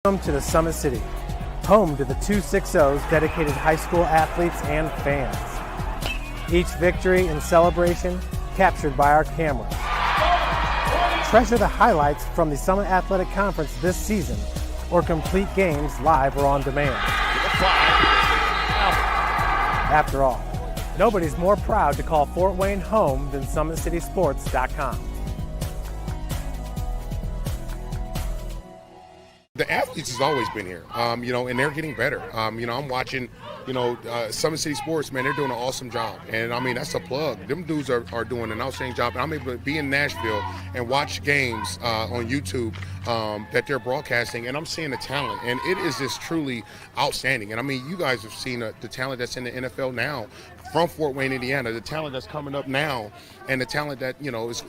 Welcome to the Summit City, home to the 260's dedicated high school athletes and fans. Each victory and celebration captured by our cameras. Treasure the highlights from the Summit Athletic Conference this season, or complete games live or on demand. After all, nobody's more proud to call Fort Wayne home than SummitCitySports.com. The athletes has always been here, and they're getting better. I'm watching, Summit City Sports, man, they're doing an awesome job. And, that's a plug. Them dudes are doing an outstanding job. And I'm able to be in Nashville and watch games on YouTube that they're broadcasting, and I'm seeing the talent. And it is just truly outstanding. And, you guys have seen the talent that's in the NFL now from Fort Wayne, Indiana, the talent that's coming up now, and the talent that, is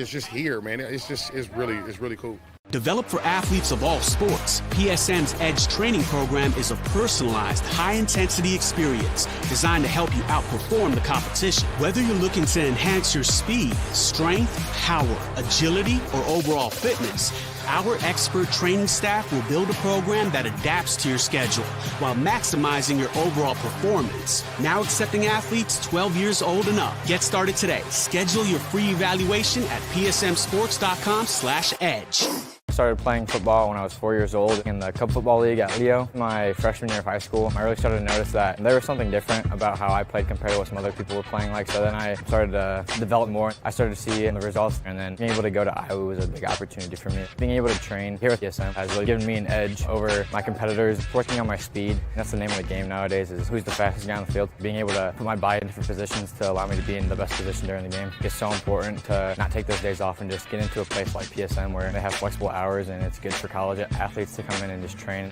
just here, man. It's really cool. Developed for athletes of all sports, PSM's Edge training program is a personalized, high-intensity experience designed to help you outperform the competition. Whether you're looking to enhance your speed, strength, power, agility, or overall fitness, our expert training staff will build a program that adapts to your schedule while maximizing your overall performance. Now accepting athletes 12 years old and up. Get started today. Schedule your free evaluation at psmsports.com/edge. I started playing football when I was 4 years old in the Cub Football League at Leo. My freshman year of high school, I really started to notice that there was something different about how I played compared to what some other people were playing like. So then I started to develop more. I started to see the results, and then being able to go to Iowa was a big opportunity for me. Being able to train here with PSM has really given me an edge over my competitors. Working on my speed, that's the name of the game nowadays, is who's the fastest guy on the field. Being able to put my body in different positions to allow me to be in the best position during the game. It's so important to not take those days off and just get into a place like PSM where they have flexible hours, and it's good for college athletes to come in and just train.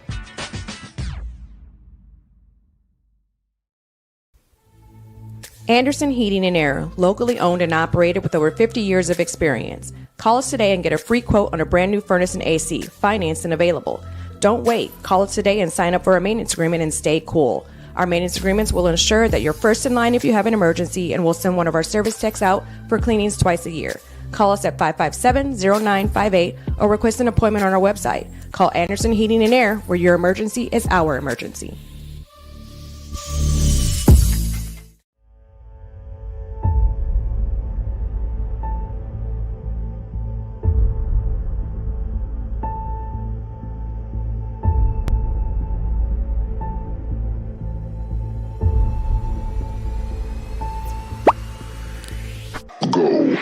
Anderson Heating and Air, locally owned and operated with over 50 years of experience. Call us today and get a free quote on a brand new furnace and AC, financed and available. Don't wait. Call us today and sign up for a maintenance agreement and stay cool. Our maintenance agreements will ensure that you're first in line if you have an emergency, and we'll send one of our service techs out for cleanings twice a year. Call us at 557-0958 or request an appointment on our website. Call Anderson Heating and Air, where your emergency is our emergency. Go.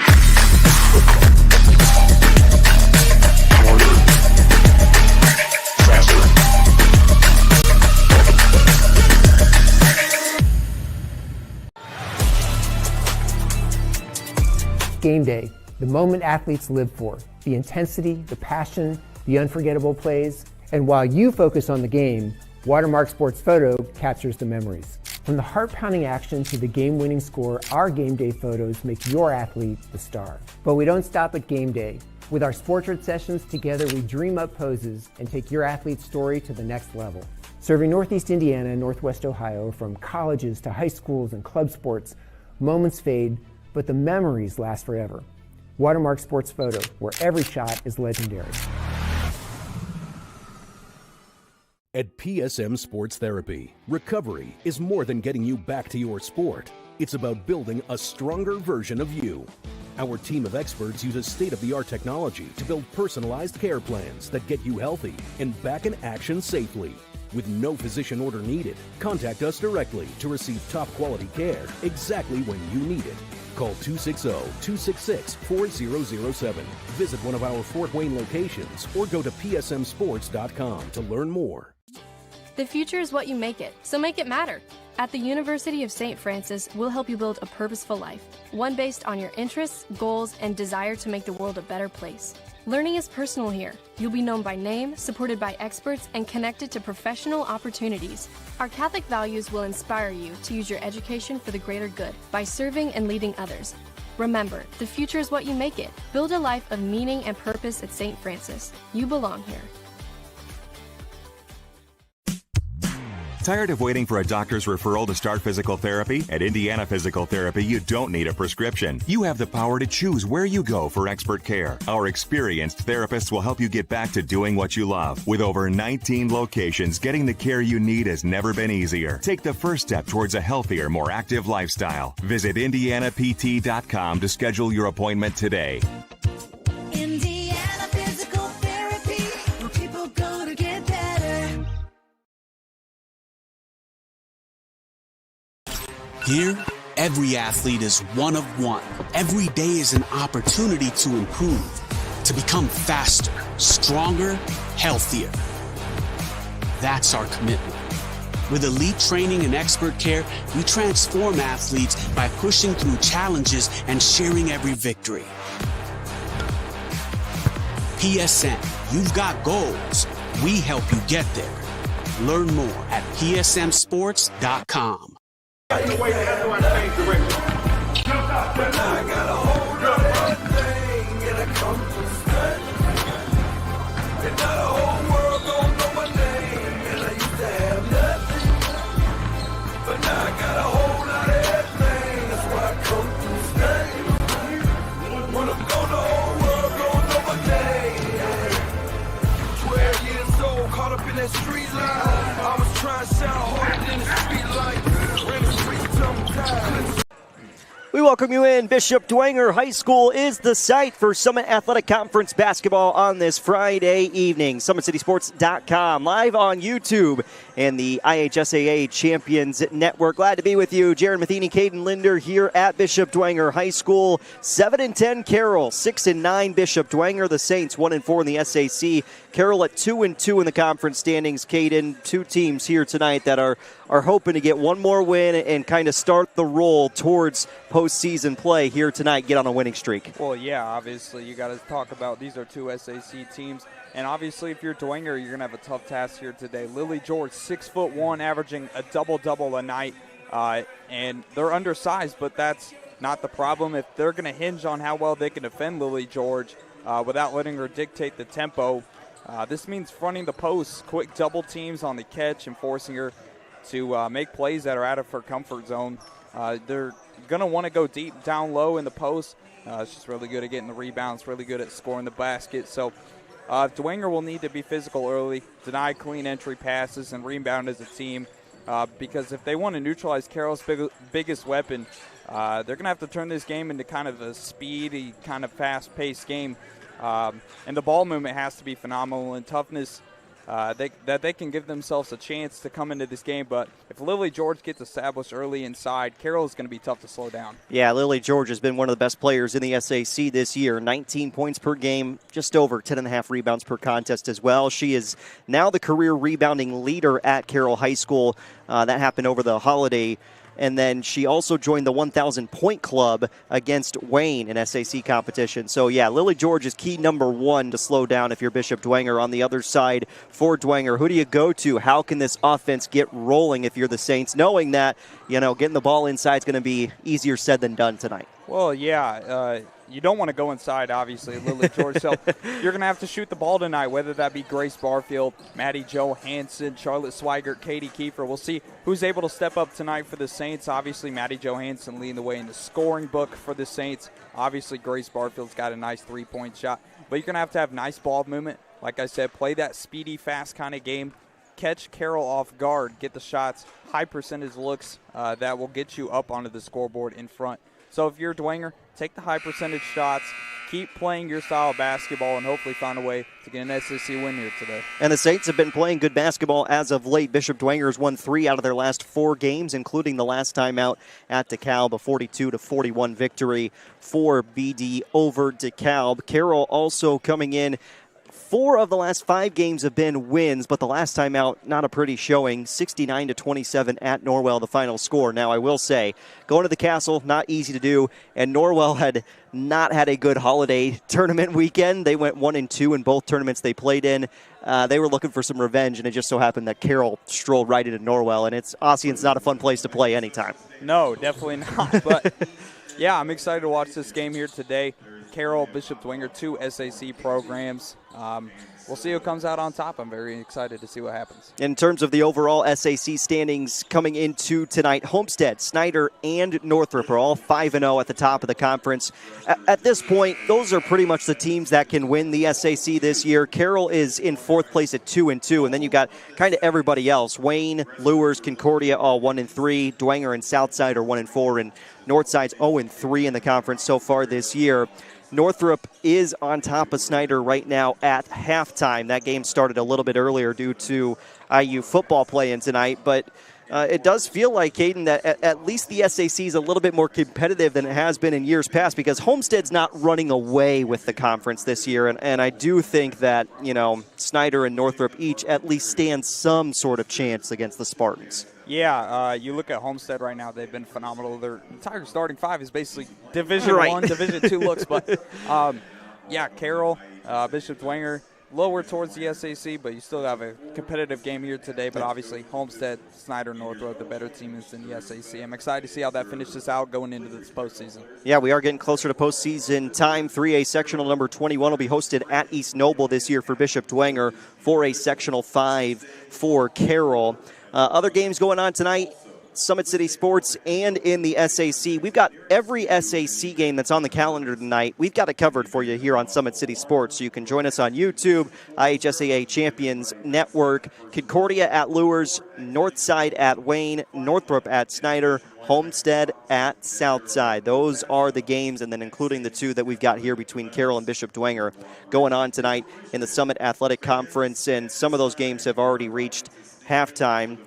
Game day, the moment athletes live for, the intensity, the passion, the unforgettable plays. And while you focus on the game, Watermark Sports Photo captures the memories. From the heart-pounding action to the game-winning score, our game day photos make your athlete the star. But we don't stop at game day. With our Sportrait sessions, together we dream up poses and take your athlete's story to the next level. Serving Northeast Indiana and Northwest Ohio, from colleges to high schools and club sports, moments fade, but the memories last forever. Watermark Sports Photo, where every shot is legendary. At PSM Sports Therapy, recovery is more than getting you back to your sport. It's about building a stronger version of you. Our team of experts uses state-of-the-art technology to build personalized care plans that get you healthy and back in action safely. With no physician order needed, contact us directly to receive top-quality care exactly when you need it. Call 260-266-4007. Visit one of our Fort Wayne locations or go to psmsports.com to learn more. The future is what you make it, so make it matter. At the University of St. Francis, we'll help you build a purposeful life, one based on your interests, goals, and desire to make the world a better place. Learning is personal here. You'll be known by name, supported by experts, and connected to professional opportunities. Our Catholic values will inspire you to use your education for the greater good by serving and leading others. Remember, the future is what you make it. Build a life of meaning and purpose at St. Francis. You belong here. Tired of waiting for a doctor's referral to start physical therapy? At Indiana Physical Therapy, you don't need a prescription. You have the power to choose where you go for expert care. Our experienced therapists will help you get back to doing what you love. With over 19 locations, getting the care you need has never been easier. Take the first step towards a healthier, more active lifestyle. Visit IndianaPT.com to schedule your appointment today. Indiana Physical Therapy, where people go to get better. Here, every athlete is one of one. Every day is an opportunity to improve, to become faster, stronger, healthier. That's our commitment. With elite training and expert care, we transform athletes by pushing through challenges and sharing every victory. PSN, you've got goals. We help you get there. Learn more at psmsports.com. We welcome you in. Bishop Dwenger High School is the site for Summit Athletic Conference basketball on this Friday evening. SummitCitySports.com, live on YouTube and the IHSAA Champions Network. Glad to be with you. Jaron Matheny, Caden Linder here at Bishop Dwenger High School. 7-10 Carroll, 6-9 Bishop Dwenger. The Saints 1-4 in the SAC. Carroll at 2-2 in the conference standings. Caden, two teams here tonight that are hoping to get one more win and kind of start the roll towards postseason play here tonight, get on a winning streak. Well, yeah, obviously you got to talk about these are two SAC teams, and obviously if you're Dwenger, you're going to have a tough task here today. Lily George, 6'1", averaging a double-double a night, and they're undersized, but that's not the problem. If they're going to hinge on how well they can defend Lily George without letting her dictate the tempo, this means fronting the posts, quick double teams on the catch, and forcing her to make plays that are out of her comfort zone. They're going to want to go deep down low in the post. She's really good at getting the rebounds, really good at scoring the basket. So Dwenger will need to be physical early, deny clean entry passes, and rebound as a team because if they want to neutralize Carroll's biggest weapon, they're going to have to turn this game into kind of a speedy, kind of fast-paced game. And the ball movement has to be phenomenal, and toughness that they can give themselves a chance to come into this game. But if Lily George gets established early inside, Carroll is going to be tough to slow down. Yeah, Lily George has been one of the best players in the SAC this year. 19 points per game, just over 10.5 rebounds per contest as well. She is now the career rebounding leader at Carroll High School. That happened over the holiday. And then she also joined the 1,000-point club against Wayne in SAC competition. So, yeah, Lily George is key number one to slow down if you're Bishop Dwenger. On the other side for Dwenger, who do you go to? How can this offense get rolling if you're the Saints, knowing that, getting the ball inside is going to be easier said than done tonight? Well, yeah, you don't want to go inside, obviously, Lily George. So you're going to have to shoot the ball tonight, whether that be Grace Barfield, Maddie Johansson, Charlotte Swigert, Katie Kiefer. We'll see who's able to step up tonight for the Saints. Obviously, Maddie Johansson leading the way in the scoring book for the Saints. Obviously, Grace Barfield's got a nice three-point shot. But you're going to have nice ball movement. Like I said, play that speedy, fast kind of game. Catch Carroll off guard, get the shots, high percentage looks that will get you up onto the scoreboard in front. So if you're Dwenger, take the high percentage shots, keep playing your style of basketball, and hopefully find a way to get an SEC win here today. And the Saints have been playing good basketball as of late. Bishop Dwenger has won 3 out of their last 4 games, including the last time out at DeKalb, a 42-41 victory for BD over DeKalb. Carroll also coming in. 4 of the last 5 games have been wins, but the last time out, not a pretty showing. 69-27 at Norwell, the final score. Now, I will say, going to the Castle, not easy to do, and Norwell had not had a good holiday tournament weekend. They went 1-2 in both tournaments they played in. They were looking for some revenge, and it just so happened that Carroll strolled right into Norwell, and Ossian's not a fun place to play anytime. No, definitely not, but yeah, I'm excited to watch this game here today. Carroll, Bishop Dwenger, 2 SAC programs. we'll see who comes out on top. I'm very excited to see what happens. In terms of the overall SAC standings coming into tonight, Homestead, Snyder, and Northrop are all 5-0 at the top of the conference. At this point, those are pretty much the teams that can win the SAC this year. Carroll is in 4th place at 2-2, and then you got kind of everybody else. Wayne, Lures, Concordia all 1-3. Dwenger and Southside are 1-4, and Northside's 0-3 in the conference so far this year. Northrop is on top of Snyder right now at halftime. That game started a little bit earlier due to IU football play-in tonight, but it does feel like, Caden, that at least the SAC is a little bit more competitive than it has been in years past, because Homestead's not running away with the conference this year, and I do think that, Snyder and Northrop each at least stand some sort of chance against the Spartans. Yeah, you look at Homestead right now, they've been phenomenal. Their entire starting 5 is basically Division Right. 1, Division 2 looks, but Carroll, Bishop Dwenger, lower towards the SAC, but you still have a competitive game here today. But obviously, Homestead, Snyder, Northrop, the better team is in the SAC. I'm excited to see how that finishes out going into this postseason. Yeah, we are getting closer to postseason time. 3A sectional number 21 will be hosted at East Noble this year for Bishop Dwenger. 4A sectional 5 for Carroll. Other games going on tonight, Summit City Sports and in the SAC. We've got every SAC game that's on the calendar tonight. We've got it covered for you here on Summit City Sports. So you can join us on YouTube, IHSAA Champions Network, Concordia at Lures, Northside at Wayne, Northrop at Snyder, Homestead at Southside. Those are the games, and then including the 2 that we've got here between Carroll and Bishop Dwenger going on tonight in the Summit Athletic Conference. And some of those games have already reached halftime.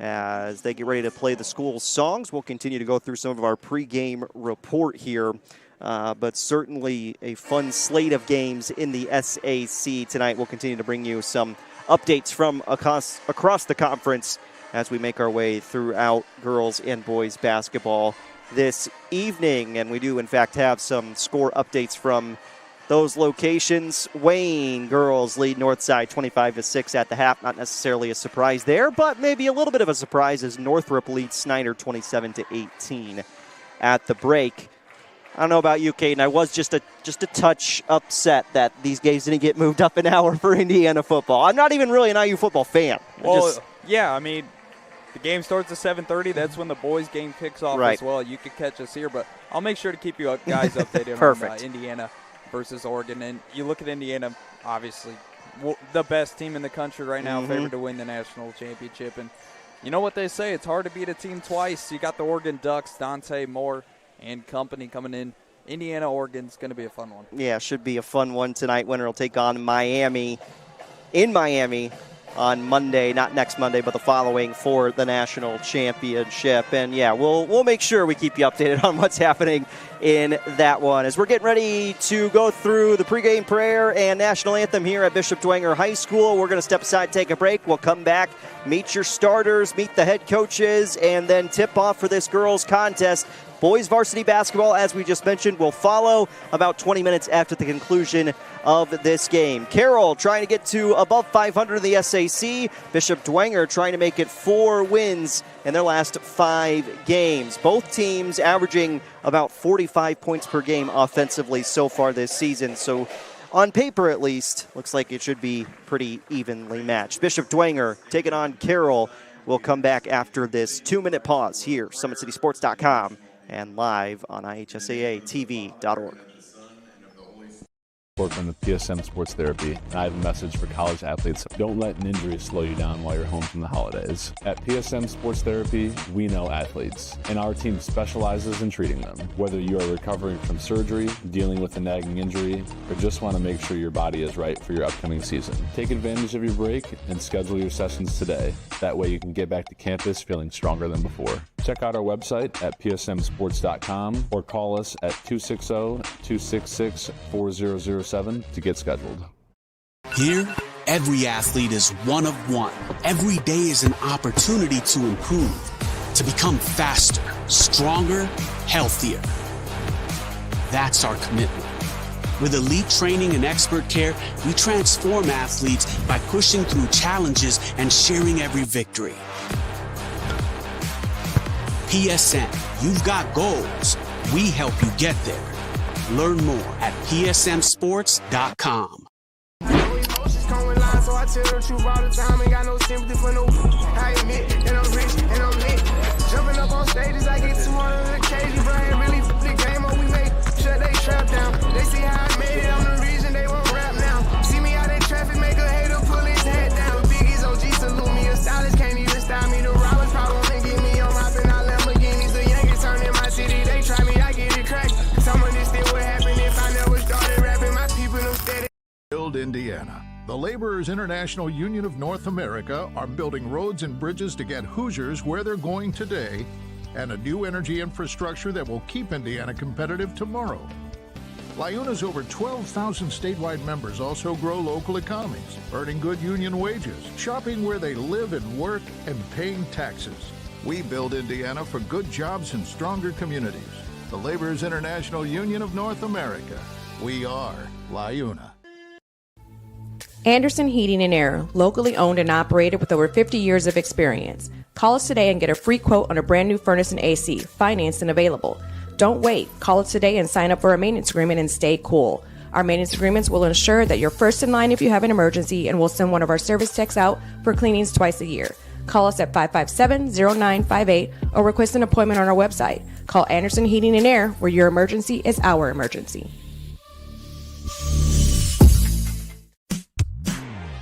As they get ready to play the school songs, we'll continue to go through some of our pregame report here. But certainly a fun slate of games in the SAC tonight. We'll continue to bring you some updates from across the conference as we make our way throughout girls and boys basketball this evening. And we do, in fact, have some score updates from those locations. Wayne girls lead Northside 25-6 at the half. Not necessarily a surprise there, but maybe a little bit of a surprise as Northrop leads Snyder 27-18 at the break. I don't know about you, Caden. I was just a touch upset that these games didn't get moved up an hour for Indiana football. I'm not even really an IU football fan. Yeah, I mean, the game starts at 7:30. That's when the boys' game kicks off as well. You could catch us here, but I'll make sure to keep you guys updated on Indiana versus Oregon. And you look at Indiana, obviously the best team in the country right now, favored to win the national championship. And you know what they say, it's hard to beat a team twice. You got the Oregon Ducks, Dante Moore and company coming in. Indiana, Oregon's going to be a fun one. Yeah, should be a fun one tonight. Winner will take on Miami in Miami on Monday, not next Monday, but the following for the national championship. And yeah, we'll make sure we keep you updated on what's happening in that one. As we're getting ready to go through the pregame prayer and national anthem here at Bishop Dwenger High School, we're going to step aside, take a break. We'll come back, meet your starters, meet the head coaches, and then tip off for this girls contest. Boys varsity basketball, as we just mentioned, will follow about 20 minutes after the conclusion of this game. Carroll trying to get to above 500 in the SAC. Bishop Dwenger trying to make it 4 wins in their last 5 games. Both teams averaging about 45 points per game offensively so far this season. So on paper, at least, looks like it should be pretty evenly matched. Bishop Dwenger taking on Carroll. We'll come back after this 2-minute pause here, SummitCitySports.com. and live on IHSAATV.org. From the PSM Sports Therapy, and I have a message for college athletes. Don't let an injury slow you down while you're home from the holidays. At PSM Sports Therapy, we know athletes, and our team specializes in treating them. Whether you are recovering from surgery, dealing with a nagging injury, or just want to make sure your body is right for your upcoming season, take advantage of your break and schedule your sessions today. That way you can get back to campus feeling stronger than before. Check out our website at psmsports.com or call us at 260-266-4007 to get scheduled. Here, every athlete is one of one. Every day is an opportunity to improve, to become faster, stronger, healthier. That's our commitment. With elite training and expert care, we transform athletes by pushing through challenges and sharing every victory. PSN, you've got goals. We help you get there. Learn more at psmsports.com. on in line, so I tell the truth all the time. Ain't got no sympathy for no. I admit that I'm rich and I'm lit. Jumping up on stages, I get 200 a cage. Bro, ain't really the game up. We make sure they trap down. They see how I made it. I'm the reason they won't rap now. See me out in traffic, make a hater pull his head down. Biggie's OG salute me. A stylist can't even style me. The robbers probably won't get me. I'm hopping out Lamborghinis. The youngest turn in my city. They try me, I get it cracked. Some of this still would happen if I never started rapping. My people them steady. Build Indiana. The Laborers International Union of North America are building roads and bridges to get Hoosiers where they're going today and a new energy infrastructure that will keep Indiana competitive tomorrow. LIUNA's over 12,000 statewide members also grow local economies, earning good union wages, shopping where they live and work, and paying taxes. We build Indiana for good jobs and stronger communities. The Laborers International Union of North America. We are LIUNA. Anderson Heating and Air, locally owned and operated with over 50 years of experience. Call us today and get a free quote on a brand new furnace and AC, financed and available. Don't wait. Call us today and sign up for a maintenance agreement and stay cool. Our maintenance agreements will ensure that you're first in line if you have an emergency, and we'll send one of our service techs out for cleanings twice a year. Call us at 557-0958 or request an appointment on our website. Call Anderson Heating and Air, where your emergency is our emergency.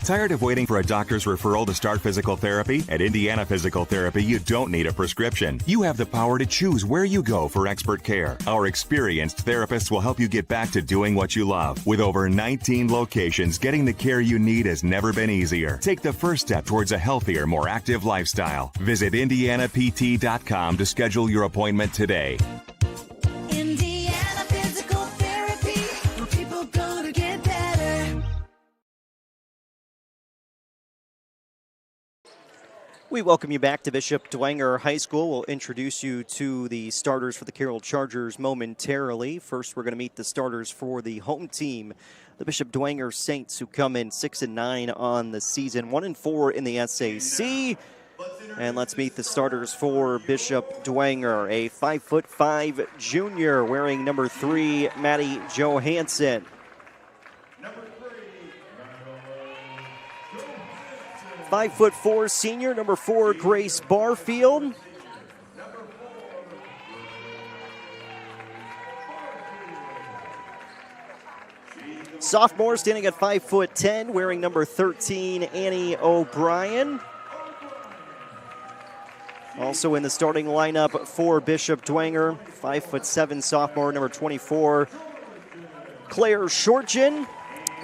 Tired of waiting for a doctor's referral to start physical therapy? At Indiana Physical Therapy, you don't need a prescription. You have the power to choose where you go for expert care. Our experienced therapists will help you get back to doing what you love. With over 19 locations, getting the care you need has never been easier. Take the first step towards a healthier, more active lifestyle. Visit IndianaPT.com to schedule your appointment today. Indiana Physical Therapy, where people go to get better. We welcome you back to Bishop Dwenger High School. We'll introduce you to the starters for the Carroll Chargers momentarily. First, we're going to meet the starters for the home team, the Bishop Dwenger Saints, who come in 6-9 on the season, 1-4 in the SAC. And let's meet the starters for Bishop Dwenger, a 5'5" junior wearing number 3, Maddie Johansson. 5'4" senior, number 4, Grace Barfield. Sophomore standing at 5'10", wearing number 13, Annie O'Brien. Also in the starting lineup for Bishop Dwenger, 5'7" sophomore, number 24, Claire Shortgen.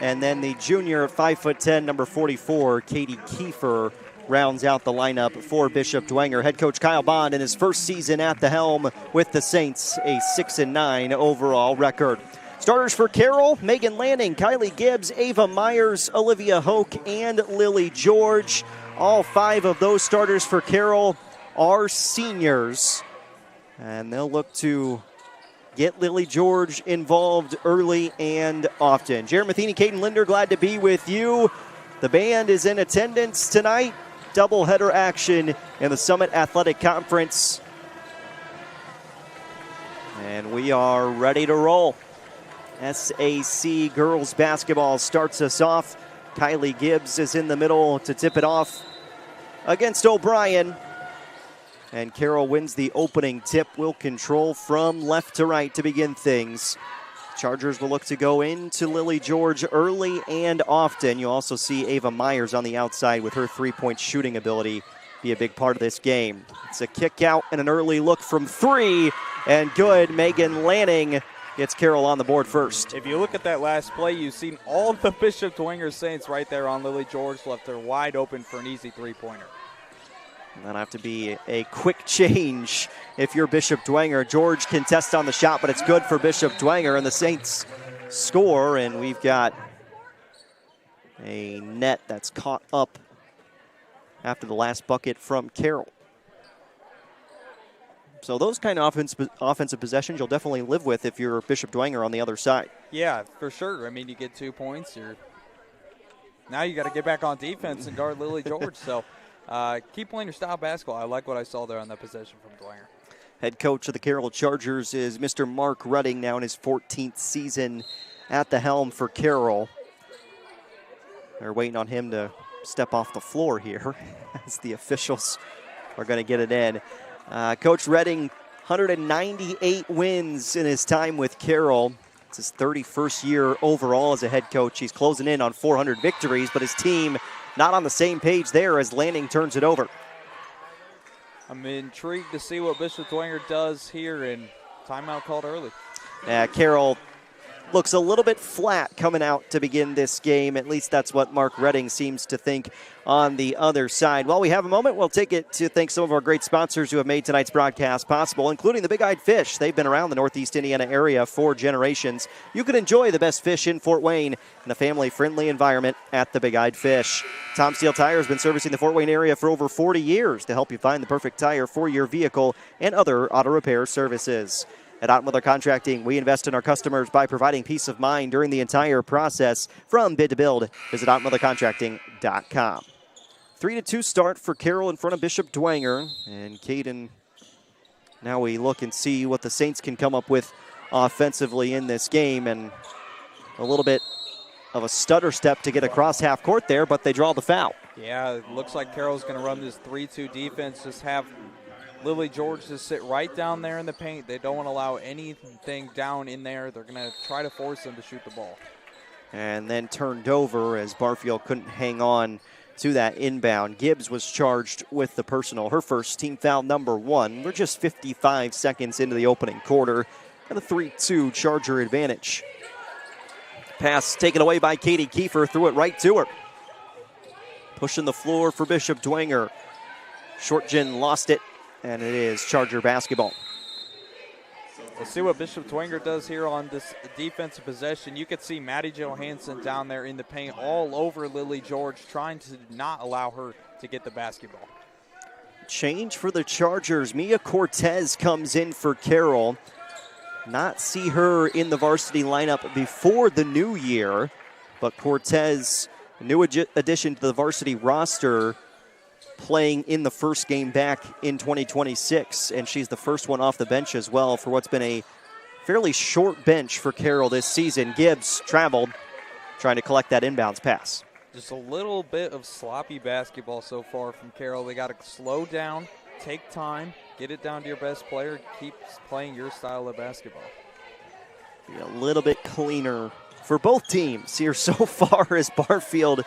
And then the junior, 5'10", number 44, Katie Kiefer, rounds out the lineup for Bishop Dwenger. Head coach Kyle Bond in his first season at the helm with the Saints, a 6-9 overall record. Starters for Carroll, Megan Lanning, Kylie Gibbs, Ava Myers, Olivia Hoke, and Lily George. All 5 of those starters for Carroll are seniors. And they'll look to get Lily George involved early and often. Jared Matheny, Caden Linder, glad to be with you. The band is in attendance tonight. Doubleheader action in the Summit Athletic Conference. And we are ready to roll. SAC girls basketball starts us off. Kylie Gibbs is in the middle to tip it off against O'Brien. And Carroll wins the opening tip. Will control from left to right to begin things. Chargers will look to go into Lily George early and often. You'll also see Ava Myers on the outside with her three-point shooting ability be a big part of this game. It's a kick out and an early look from 3. And good. Megan Lanning gets Carroll on the board first. If you look at that last play, you've seen all the Bishop Dwenger Saints right there on Lily George. Left her wide open for an easy three-pointer. That'll have to be a quick change if you're Bishop Dwenger. George contests on the shot, but it's good for Bishop Dwenger, and the Saints score, and we've got a net that's caught up after the last bucket from Carroll. So those kind of offensive possessions you'll definitely live with if you're Bishop Dwenger on the other side. Yeah, for sure. I mean, you get 2 points. Now you got to get back on defense and guard Lily George, so... keep playing your style basketball. I like what I saw there on that possession from Dwenger. Head coach of the Carroll Chargers is Mr. Mark Redding, now in his 14th season at the helm for Carroll. They're waiting on him to step off the floor here as the officials are going to get it in. Coach Redding, 198 wins in his time with Carroll. It's his 31st year overall as a head coach. He's closing in on 400 victories, but his team not on the same page there as Lanning turns it over. I'm intrigued to see what Bishop Dwenger does here, and timeout called early. Carroll looks a little bit flat coming out to begin this game. At least that's what Mark Redding seems to think on the other side. While we have a moment, we'll take it to thank some of our great sponsors who have made tonight's broadcast possible, including the Big Eyed Fish. They've been around the Northeast Indiana area for generations. You can enjoy the best fish in Fort Wayne in a family-friendly environment at the Big Eyed Fish. Tom Steele Tire has been servicing the Fort Wayne area for over 40 years to help you find the perfect tire for your vehicle and other auto repair services. At Ottenwiller Contracting, we invest in our customers by providing peace of mind during the entire process. From bid to build, visit OttenwillerContracting.com. 3-2 start for Carroll in front of Bishop Dwenger. And Caden, now we look and see what the Saints can come up with offensively in this game. And a little bit of a stutter step to get across half court there, but they draw the foul. Yeah, it looks like Carroll's going to run this 3-2 defense, just have Lily George just sit right down there in the paint. They don't want to allow anything down in there. They're going to try to force them to shoot the ball. And then turned over as Barfield couldn't hang on to that inbound. Gibbs was charged with the personal, her first team foul number 1. We're just 55 seconds into the opening quarter and a 3-2 Charger advantage. Pass taken away by Katie Kiefer, threw it right to her. Pushing the floor for Bishop Dwenger. Shortgen lost it. And it is Charger basketball. We'll see what Bishop Dwenger does here on this defensive possession. You could see Maddie Johansson down there in the paint all over Lily George, trying to not allow her to get the basketball. Change for the Chargers. Mia Cortez comes in for Carroll. Not see her in the varsity lineup before the new year, but Cortez, a new addition to the varsity roster, playing in the first game back in 2026, and she's the first one off the bench as well for what's been a fairly short bench for Carroll this season. Gibbs traveled, trying to collect that inbounds pass. Just a little bit of sloppy basketball so far from Carroll. They got to slow down, take time, get it down to your best player, keep playing your style of basketball. Be a little bit cleaner for both teams here so far as Barfield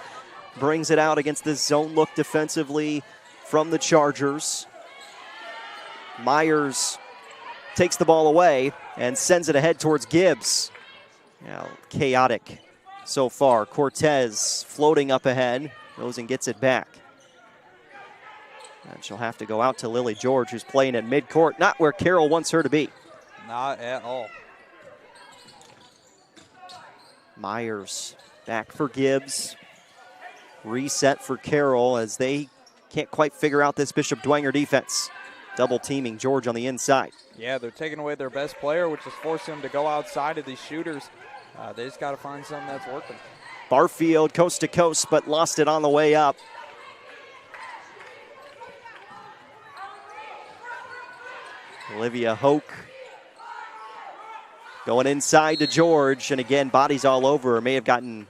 brings it out against this zone look defensively from the Chargers. Myers takes the ball away and sends it ahead towards Gibbs. Now, chaotic so far. Cortez floating up ahead, goes and gets it back. And she'll have to go out to Lily George, who's playing at midcourt, not where Carroll wants her to be. Not at all. Myers back for Gibbs. Reset for Carroll as they can't quite figure out this Bishop Dwenger defense. Double teaming George on the inside. Yeah, they're taking away their best player, which is forcing them to go outside of these shooters. They just got to find something that's working. Barfield coast to coast, but lost it on the way up. Olivia Hoke going inside to George, and again, bodies all over her. May have gotten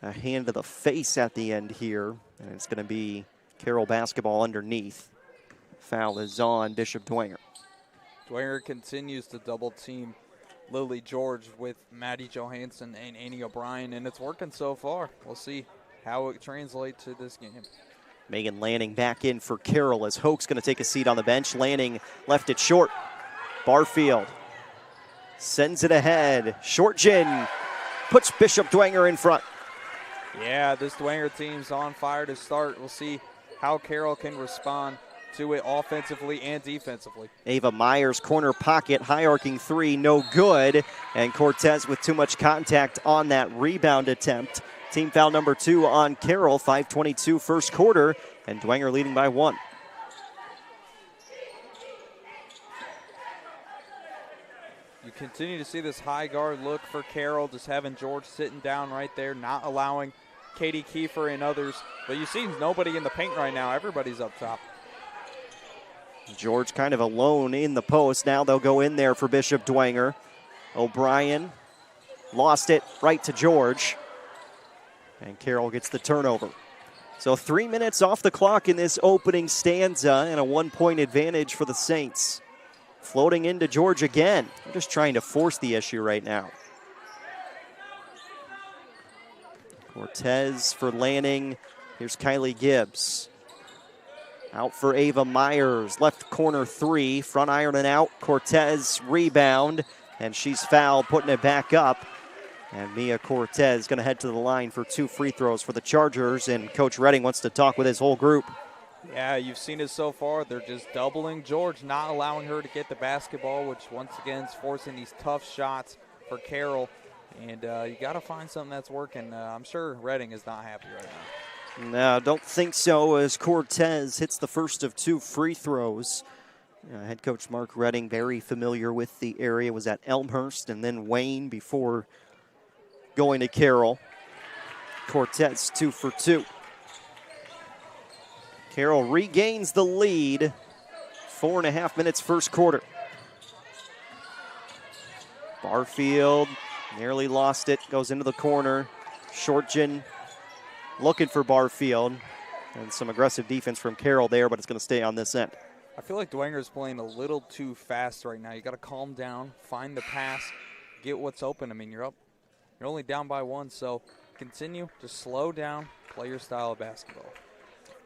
a hand to the face at the end here, and it's going to be Carroll basketball underneath. Foul is on Bishop Dwenger. Dwenger continues to double team Lily George with Maddie Johansson and Annie O'Brien, and it's working so far. We'll see how it translates to this game. Megan Lanning back in for Carroll as Hoke's going to take a seat on the bench. Lanning left it short. Barfield sends it ahead. Shortgen puts Bishop Dwenger in front. Yeah, this Dwenger team's on fire to start. We'll see how Carroll can respond to it offensively and defensively. Ava Myers, corner pocket, high arcing three, no good. And Cortez with too much contact on that rebound attempt. Team foul number 2 on Carroll, 5:22 first quarter, and Dwenger leading by 1. You continue to see this high guard look for Carroll, just having George sitting down right there, not allowing Katie Kiefer and others. But you see nobody in the paint right now. Everybody's up top. George kind of alone in the post. Now they'll go in there for Bishop Dwenger. O'Brien lost it right to George. And Carroll gets the turnover. So 3 minutes off the clock in this opening stanza and a 1-point advantage for the Saints. Floating into George again. They're just trying to force the issue right now. Cortez for Lanning. Here's Kylie Gibbs. Out for Ava Myers. Left corner 3. Front iron and out. Cortez rebound. And she's fouled, putting it back up. And Mia Cortez going to head to the line for 2 free throws for the Chargers. And Coach Redding wants to talk with his whole group. Yeah, you've seen it so far. They're just doubling George, not allowing her to get the basketball, which once again is forcing these tough shots for Carroll. And you got to find something that's working. I'm sure Redding is not happy right now. No, don't think so, as Cortez hits the first of 2 free throws. Head coach Mark Redding, very familiar with the area, was at Elmhurst and then Wayne before going to Carroll. Cortez 2 for 2. Carroll regains the lead. 4.5 minutes first quarter. Barfield nearly lost it, goes into the corner. Shortgen looking for Barfield. And some aggressive defense from Carroll there, but it's going to stay on this end. I feel like Dwenger is playing a little too fast right now. You got to calm down, find the pass, get what's open. I mean, you're up. You're only down by 1, so continue to slow down, play your style of basketball.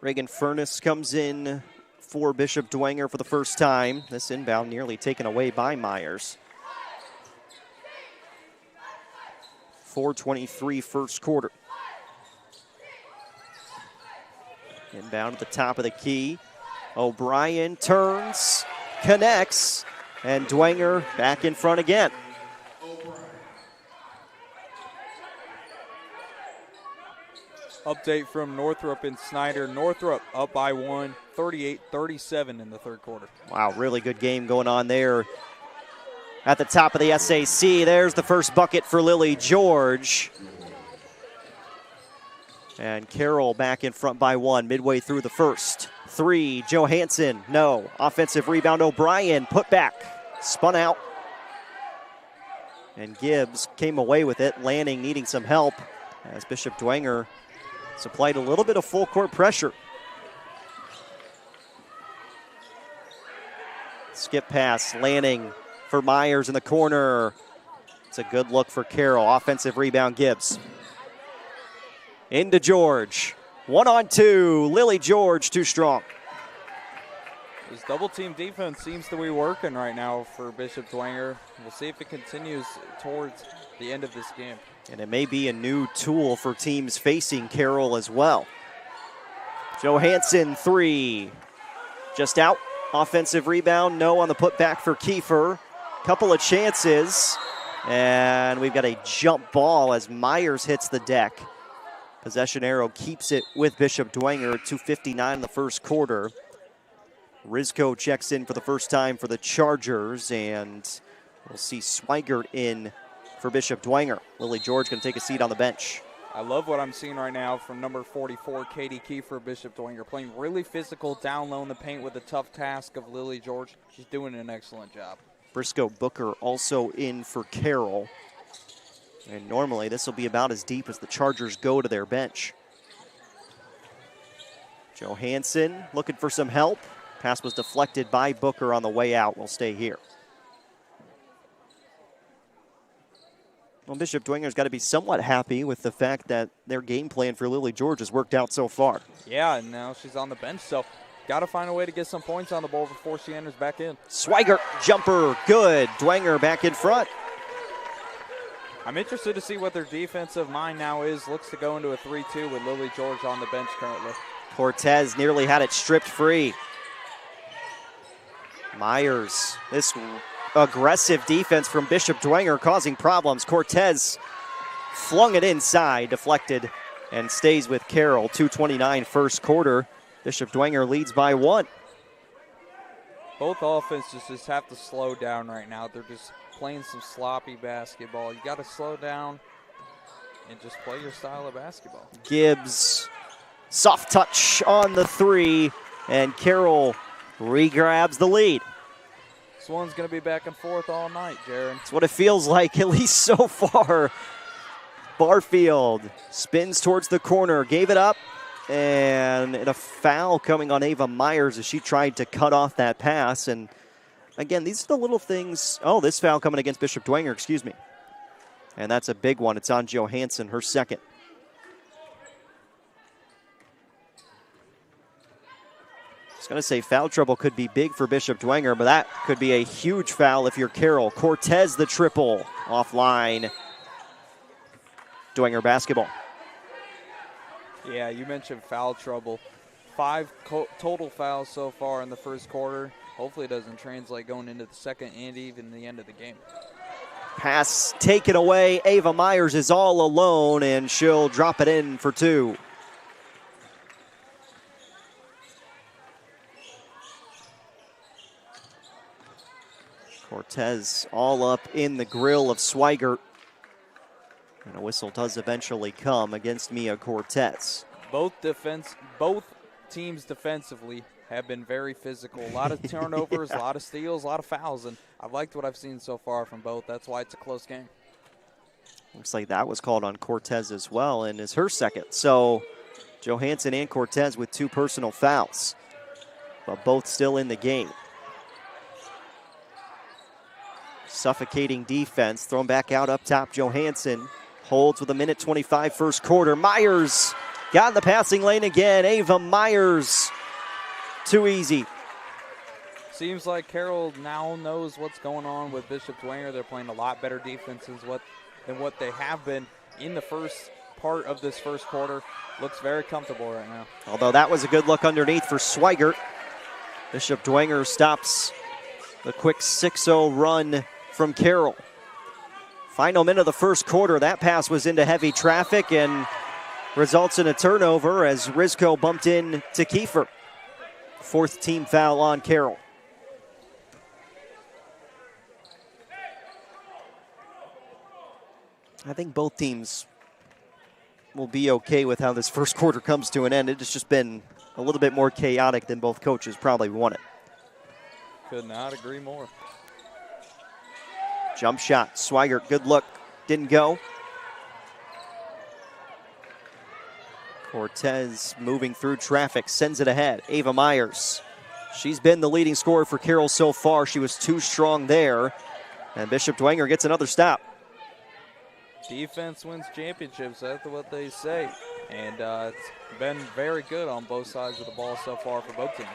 Reagan Furness comes in for Bishop Dwenger for the first time. This inbound nearly taken away by Myers. 4:23 first quarter. Inbound at the top of the key. O'Brien turns, connects, and Dwenger back in front again. Update from Northrop and Snyder. Northrop up by 1, 38-37 in the third quarter. Wow, really good game going on there. At the top of the SAC, there's the first bucket for Lily George. And Carroll back in front by 1 midway through the first. 3, Johansson, no. Offensive rebound, O'Brien, put back, spun out. And Gibbs came away with it. Lanning needing some help as Bishop Dwenger supplied a little bit of full court pressure. Skip pass, Lanning for Myers in the corner. It's a good look for Carroll. Offensive rebound, Gibbs. Into George. 1-on-2. Lily George too strong. This double team defense seems to be working right now for Bishop Dwenger. We'll see if it continues towards the end of this game. And it may be a new tool for teams facing Carroll as well. Johansson 3. Just out. Offensive rebound, no on the putback for Kiefer. Couple of chances. And we've got a jump ball as Myers hits the deck. Possession arrow keeps it with Bishop Dwenger. 2:59 in the first quarter. Rizko checks in for the first time for the Chargers, and we'll see Swigert in for Bishop Dwenger. Lily George going to take a seat on the bench. I love what I'm seeing right now from number 44, Katie Kiefer, Bishop Dwenger, playing really physical, down low in the paint with a tough task of Lily George. She's doing an excellent job. Briscoe Booker also in for Carroll. And normally this will be about as deep as the Chargers go to their bench. Johansson looking for some help. Pass was deflected by Booker on the way out. Will stay here. Well, Bishop Dwenger's got to be somewhat happy with the fact that their game plan for Lily George has worked out so far. Yeah, and now she's on the bench, so got to find a way to get some points on the board before she enters back in. Swigert, jumper, good. Dwenger back in front. I'm interested to see what their defensive mind now is. Looks to go into a 3-2 with Lily George on the bench currently. Cortez nearly had it stripped free. Myers, this aggressive defense from Bishop Dwenger causing problems. Cortez flung it inside, deflected, and stays with Carroll. 2:29 first quarter. Bishop Dwenger leads by 1. Both offenses just have to slow down right now. They're just playing some sloppy basketball. You got to slow down and just play your style of basketball. Gibbs, soft touch on the 3, and Carroll regrabs the lead. This one's going to be back and forth all night, Jaron. That's what it feels like, at least so far. Barfield spins towards the corner, gave it up, and a foul coming on Ava Myers as she tried to cut off that pass. And again, these are the little things. Oh, this foul coming against Bishop Dwenger, excuse me. And that's a big one. It's on Johansson, her second. I was going to say foul trouble could be big for Bishop Dwenger, but that could be a huge foul if you're Carroll. Cortez the triple offline. Dwenger basketball. Yeah, you mentioned foul trouble. 5 total fouls so far in the first quarter. Hopefully it doesn't translate going into the second and even the end of the game. Pass taken away. Ava Myers is all alone, and she'll drop it in for 2. Cortez all up in the grill of Swigert. And a whistle does eventually come against Mia Cortez. Both teams defensively have been very physical. A lot of turnovers, a lot of steals, a lot of fouls, and I've liked what I've seen so far from both. That's why it's a close game. Looks like that was called on Cortez as well, and is her second. So Johansson and Cortez with 2 personal fouls, but both still in the game. Suffocating defense, thrown back out up top. Johansson holds with 1:25 first quarter. Myers got in the passing lane again. Ava Myers, too easy. Seems like Carroll now knows what's going on with Bishop Dwenger. They're playing a lot better defense than what they have been in the first part of this first quarter. Looks very comfortable right now. Although that was a good look underneath for Swigert. Bishop Dwenger stops the quick 6-0 run from Carroll. Final minute of the first quarter, that pass was into heavy traffic and results in a turnover as Rizko bumped in to Kiefer. 4th team foul on Carroll. I think both teams will be okay with how this first quarter comes to an end. It's just been a little bit more chaotic than both coaches probably wanted. Could not agree more. Jump shot, Swigert, good look, didn't go. Cortez moving through traffic, sends it ahead. Ava Myers, she's been the leading scorer for Carroll so far. She was too strong there, and Bishop Dwenger gets another stop. Defense wins championships, that's what they say. And it's been very good on both sides of the ball so far for both teams.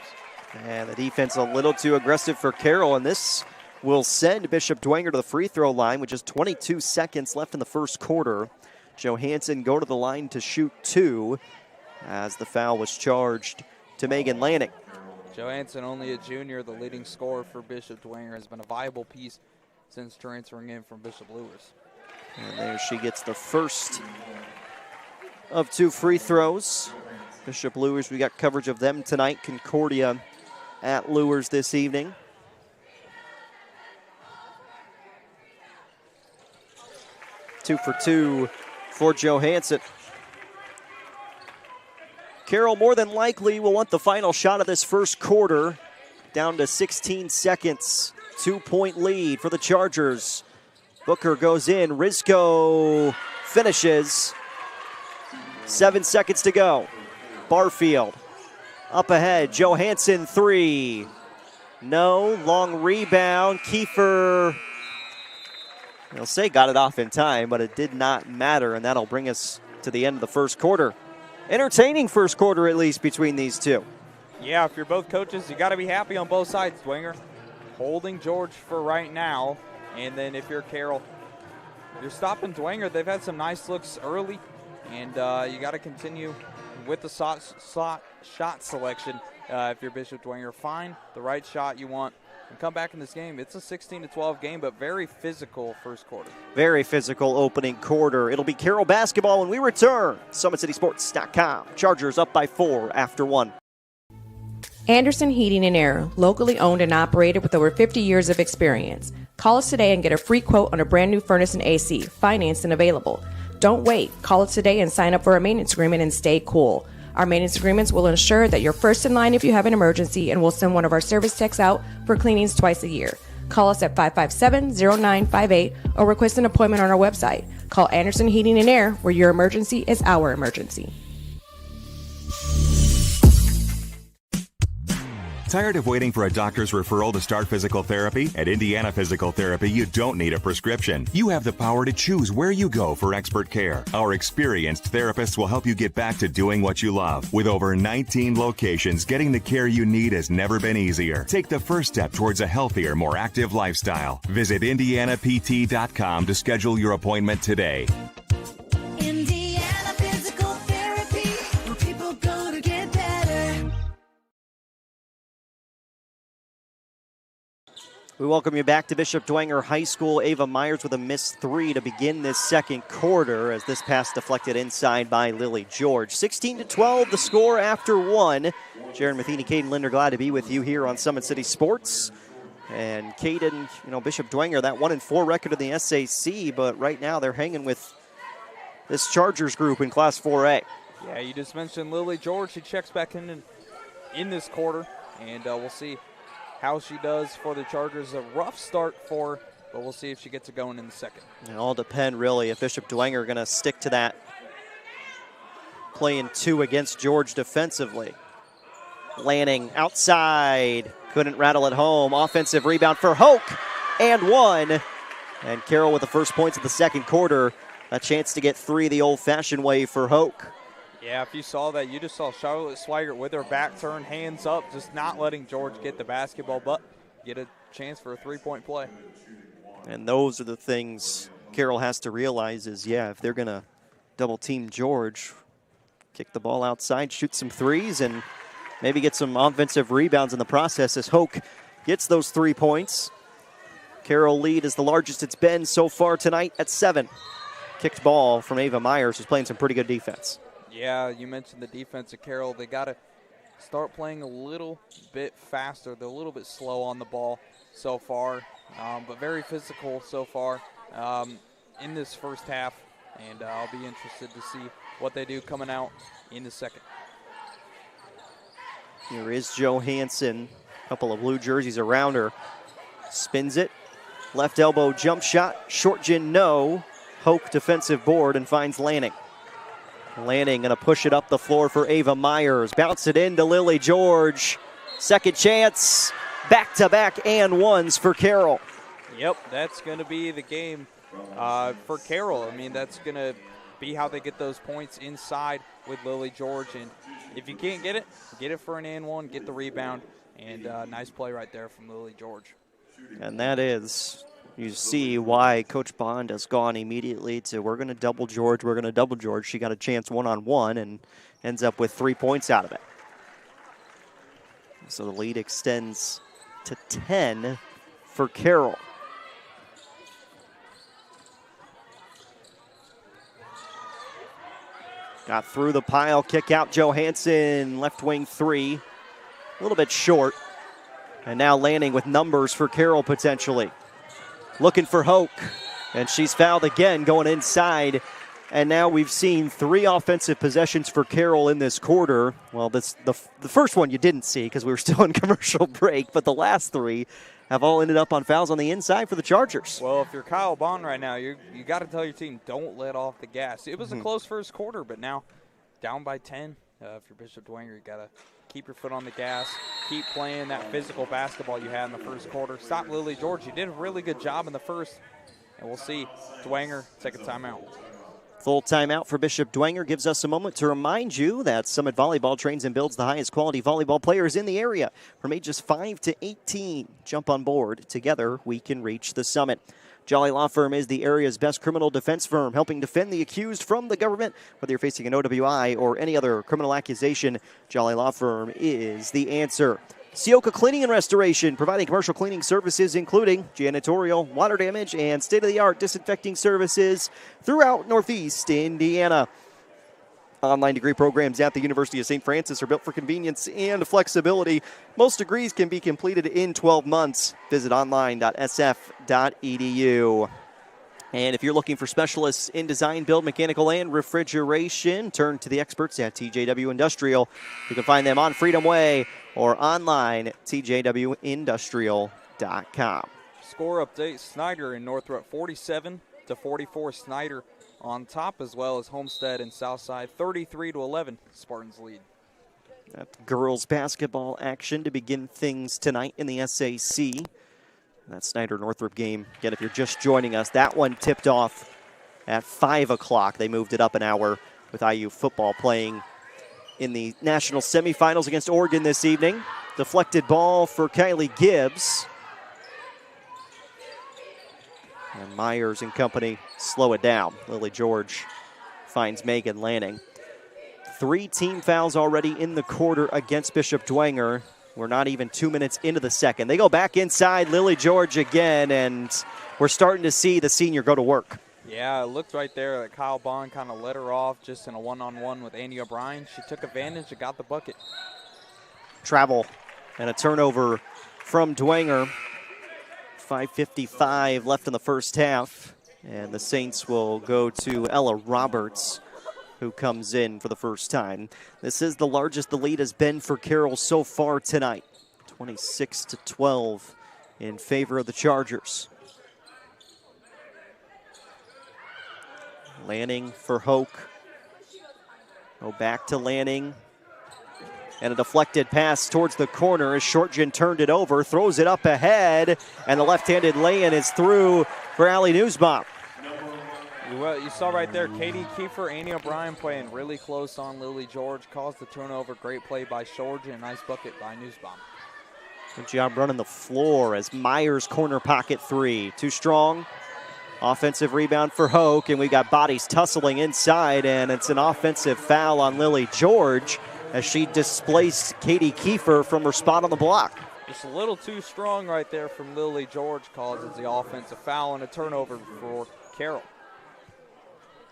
And the defense a little too aggressive for Carroll, and this will send Bishop Dwenger to the free throw line with just 22 seconds left in the first quarter. Johansson go to the line to shoot 2 as the foul was charged to Megan Lanning. Johansson, only a junior, the leading scorer for Bishop Dwenger, has been a viable piece since transferring in from Bishop Lewis. And there she gets the first of 2 free throws. Bishop Lewis, we got coverage of them tonight. Concordia at Lewis this evening. Two for 2 for Johansson. Carroll more than likely will want the final shot of this first quarter. Down to 16 seconds. 2-point lead for the Chargers. Booker goes in. Rizko finishes. 7 seconds to go. Barfield up ahead. Johansson 3. No. Long rebound. Kiefer, they'll say got it off in time, but it did not matter, and that'll bring us to the end of the first quarter. Entertaining first quarter, at least, between these two. Yeah, if you're both coaches, you got to be happy on both sides, Dwenger. Holding George for right now, and then if you're Carroll, you're stopping Dwenger. They've had some nice looks early, and you got to continue with the shot selection. If you're Bishop Dwenger, find the right shot you want and come back in this game. It's a 16-12 game, but very physical first quarter. Very physical opening quarter. It'll be Carroll basketball when we return. SummitCitySports.com. Chargers up by 4 after 1. Anderson Heating and Air, locally owned and operated with over 50 years of experience. Call us today and get a free quote on a brand new furnace and AC, financed and available. Don't wait. Call us today and sign up for a maintenance agreement and stay cool. Our maintenance agreements will ensure that you're first in line if you have an emergency, and we'll send one of our service techs out for cleanings twice a year. Call us at 557-0958 or request an appointment on our website. Call Anderson Heating and Air, where your emergency is our emergency. Tired of waiting for a doctor's referral to start physical therapy? At Indiana Physical Therapy, you don't need a prescription. You have the power to choose where you go for expert care. Our experienced therapists will help you get back to doing what you love. With over 19 locations, getting the care you need has never been easier. Take the first step towards a healthier, more active lifestyle. Visit IndianaPT.com to schedule your appointment today. Indiana Physical Therapy, where people go to get better. We welcome you back to Bishop Dwenger High School. Ava Myers with a missed three to begin this second quarter as this pass deflected inside by Lily George. 16-12 the score after one. Jaron Matheny, Caden Linder, glad to be with you here on Summit City Sports. And Caden, Bishop Dwenger, that 1-4 record in the SAC, but right now they're hanging with this Chargers group in Class 4A. Yeah, you just mentioned Lily George. She checks back in this quarter, and we'll see how she does for the Chargers. A rough start for her, but we'll see if she gets it going in the second. It all depend, really, if Bishop Dwenger are going to stick to that playing two against George defensively. Lanning outside, couldn't rattle it home. Offensive rebound for Hoke, and one. And Carroll with the first points of the second quarter. A chance to get three the old-fashioned way for Hoke. Yeah, if you saw that, you just saw Charlotte Swigert with her back turned, hands up, just not letting George get the basketball, but get a chance for a three-point play. And those are the things Carroll has to realize is, if they're going to double-team George, kick the ball outside, shoot some threes, and maybe get some offensive rebounds in the process as Hoke gets those 3 points. Carroll lead is the largest it's been so far tonight at 7. Kicked ball from Ava Myers, who's playing some pretty good defense. Yeah, you mentioned the defense of Carroll. They got to start playing a little bit faster. They're a little bit slow on the ball so far, but very physical so far in this first half. And I'll be interested to see what they do coming out in the second. Here is Johansson. A couple of blue jerseys around her. Spins it. Left elbow jump shot. Short gin, no. Hoke defensive board and finds Lanning. Lanning going to push it up the floor for Ava Myers. Bounce it into Lily George. Second chance. Back-to-back and ones for Carroll. Yep, that's going to be the game for Carroll. I mean, that's going to be how they get those points inside with Lily George. And if you can't get it for an and one, get the rebound. And nice play right there from Lily George. And that is, you see why Coach Bond has gone immediately to we're going to double George, we're going to double George. She got a chance one-on-one and ends up with 3 points out of it. So the lead extends to 10 for Carroll. Got through the pile, kick out Johansson, left wing three. A little bit short. And now Lanning with numbers for Carroll potentially. Looking for Hoke, and she's fouled again going inside. And now we've seen 3 offensive possessions for Carroll in this quarter. Well, the first one you didn't see because we were still in commercial break, but the last 3 have all ended up on fouls on the inside for the Chargers. Well, if you're Kyle Bond right now, you got to tell your team, don't let off the gas. It was a close first quarter, but now down by 10. If you're Bishop Dwenger, you got to keep your foot on the gas, keep playing that physical basketball you had in the first quarter. Stop Lily George. You did a really good job in the first, and we'll see Dwenger take a timeout. Full timeout for Bishop Dwenger gives us a moment to remind you that Summit Volleyball trains and builds the highest quality volleyball players in the area from ages 5 to 18. Jump on board. Together, we can reach the summit. Jolly Law Firm is the area's best criminal defense firm, helping defend the accused from the government. Whether you're facing an OWI or any other criminal accusation, Jolly Law Firm is the answer. Sioka Cleaning and Restoration, providing commercial cleaning services including janitorial, water damage, and state-of-the-art disinfecting services throughout Northeast Indiana. Online degree programs at the University of St. Francis are built for convenience and flexibility. Most degrees can be completed in 12 months. Visit online.sf.edu. And if you're looking for specialists in design, build, mechanical, and refrigeration, turn to the experts at TJW Industrial. You can find them on Freedom Way or online at tjwindustrial.com. Score update, Snyder and Northrop 47-44. Snyder on top, as well as Homestead and Southside 33-11. Spartans lead. That girls basketball action to begin things tonight in the SAC. That Snyder-Northrop game, again, if you're just joining us, that one tipped off at 5 o'clock. They moved it up an hour with IU football playing in the national semifinals against Oregon this evening. Deflected ball for Kylie Gibbs. And Myers and company slow it down. Lily George finds Megan Lanning. 3 team fouls already in the quarter against Bishop Dwenger. We're not even 2 minutes into the second. They go back inside, Lily George again, and we're starting to see the senior go to work. Yeah, it looked right there that Kyle Bond kind of let her off just in a one-on-one with Annie O'Brien. She took advantage and got the bucket. Travel and a turnover from Dwenger. 5:55 left in the first half, and the Saints will go to Ella Roberts, who comes in for the first time. This is the largest the lead has been for Carroll so far tonight. 26-12 in favor of the Chargers. Lanning for Hoke. Go back to Lanning. And a deflected pass towards the corner as Shortgen turned it over, throws it up ahead, and the left-handed lay-in is through for Allie Nussbaum. Well, you saw right there, Katie Kiefer, Annie O'Brien playing really close on Lily George, caused the turnover. Great play by Shortgen, and nice bucket by Nussbaum. Good job running the floor as Myers corner pocket 3. Too strong. Offensive rebound for Hoke, and we got bodies tussling inside, and it's an offensive foul on Lily George as she displaced Katie Kiefer from her spot on the block. Just a little too strong right there from Lily George, causes the offensive foul and a turnover for Carroll.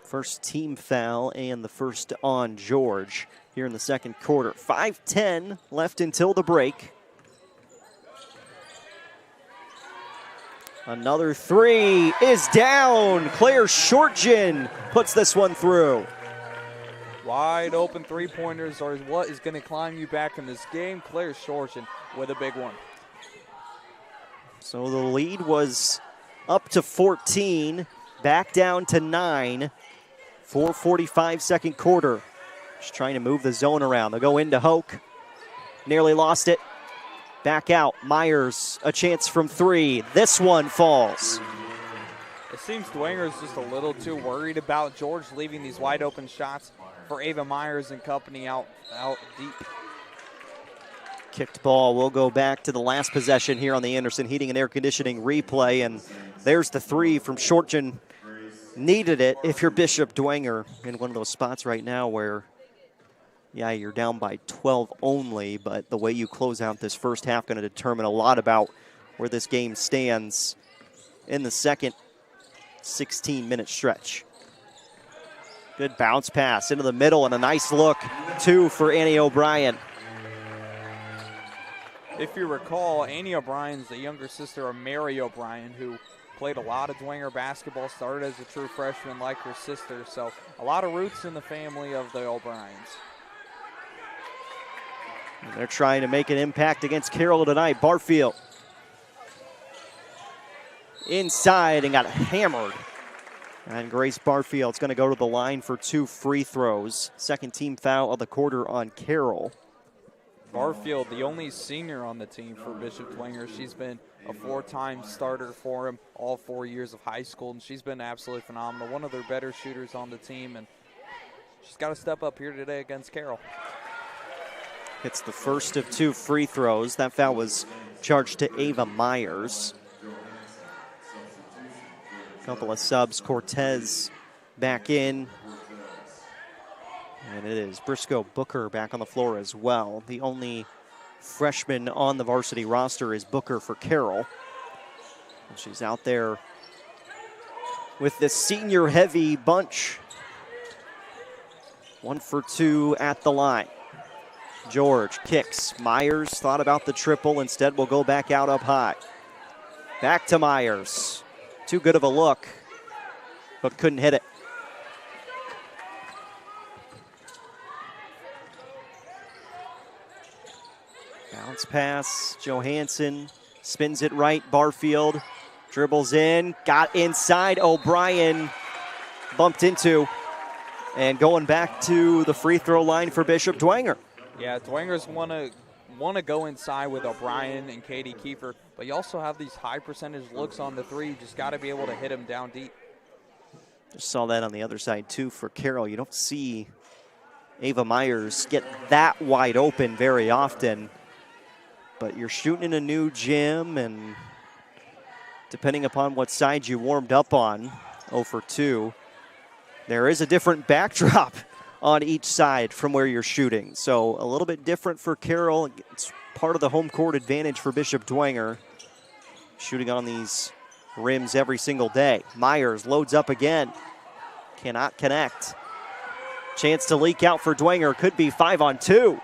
First team foul and the first on George here in the second quarter. 5:10 left until the break. Another 3 is down. Claire Shortgen puts this one through. Wide open three-pointers are what is going to climb you back in this game. Claire Shortgen with a big one. So the lead was up to 14, back down to 9. 4:45 second quarter. Just trying to move the zone around. They'll go into Hoke. Nearly lost it. Back out. Myers, a chance from 3. This one falls. It seems Dwenger is just a little too worried about George leaving these wide open shots for Ava Myers and company out deep. Kicked ball will go back to the last possession here on the Anderson Heating and Air Conditioning replay. And there's the 3 from Shortgen. Needed it if you're Bishop Dwenger in one of those spots right now where, yeah, you're down by 12 only, but the way you close out this first half going to determine a lot about where this game stands in the second 16-minute stretch. Good bounce pass into the middle and a nice look, 2 for Annie O'Brien. If you recall, Annie O'Brien's the younger sister of Mary O'Brien, who played a lot of Dwenger basketball, started as a true freshman like her sister, so a lot of roots in the family of the O'Briens. And they're trying to make an impact against Carroll tonight. Barfield inside and got hammered. And Grace Barfield's going to go to the line for 2 free throws. Second team foul of the quarter on Carroll. Barfield, the only senior on the team for Bishop Dwenger. She's been a 4-time starter for him all 4 years of high school, and she's been absolutely phenomenal. One of their better shooters on the team, and she's got to step up here today against Carroll. Hits the first of 2 free throws. That foul was charged to Ava Myers. Couple of subs. Cortez back in. And it is Briscoe Booker back on the floor as well. The only freshman on the varsity roster is Booker for Carroll. And she's out there with this senior-heavy bunch. 1 for 2 at the line. George kicks. Myers thought about the triple. Instead, will go back out up high. Back to Myers. Too good of a look, but couldn't hit it. Bounce pass. Johansson spins it right. Barfield Dribbles in, got inside. O'Brien bumped into, and going back to the free throw line for Bishop Dwenger. Yeah, Dwengers want to go inside with O'Brien and Katie Kiefer, but you also have these high percentage looks on the three. You just got to be able to hit them down deep. Just saw that on the other side too for Carroll. You don't see Ava Myers get that wide open very often, but you're shooting in a new gym, and depending upon what side you warmed up on, 0 for 2, there is a different backdrop on each side from where you're shooting. So a little bit different for Carroll. It's part of the home court advantage for Bishop Dwenger, shooting on these rims every single day. Myers loads up again. Cannot connect. Chance to leak out for Dwenger. Could be 5-on-2.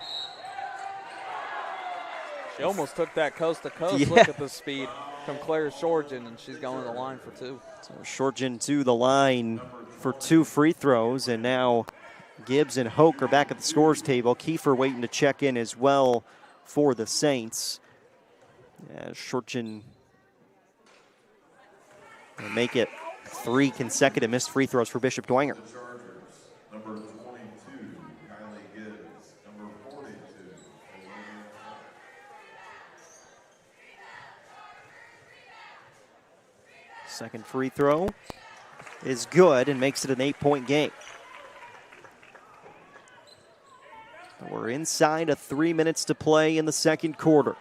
She almost took that coast to coast. Yeah. Look at the speed from Claire Shorgen, and she's going to the line for 2. So Shorgen to the line for 2 free throws, and now Gibbs and Hoke are back at the scores table. Kiefer waiting to check in as well for the Saints. Shorgen will make it 3 consecutive missed free throws for Bishop Dwenger. Number 22, Kylie Gibbs. Number 42, Second free throw is good and makes it an 8-point game. We're inside of 3 minutes to play in the second quarter.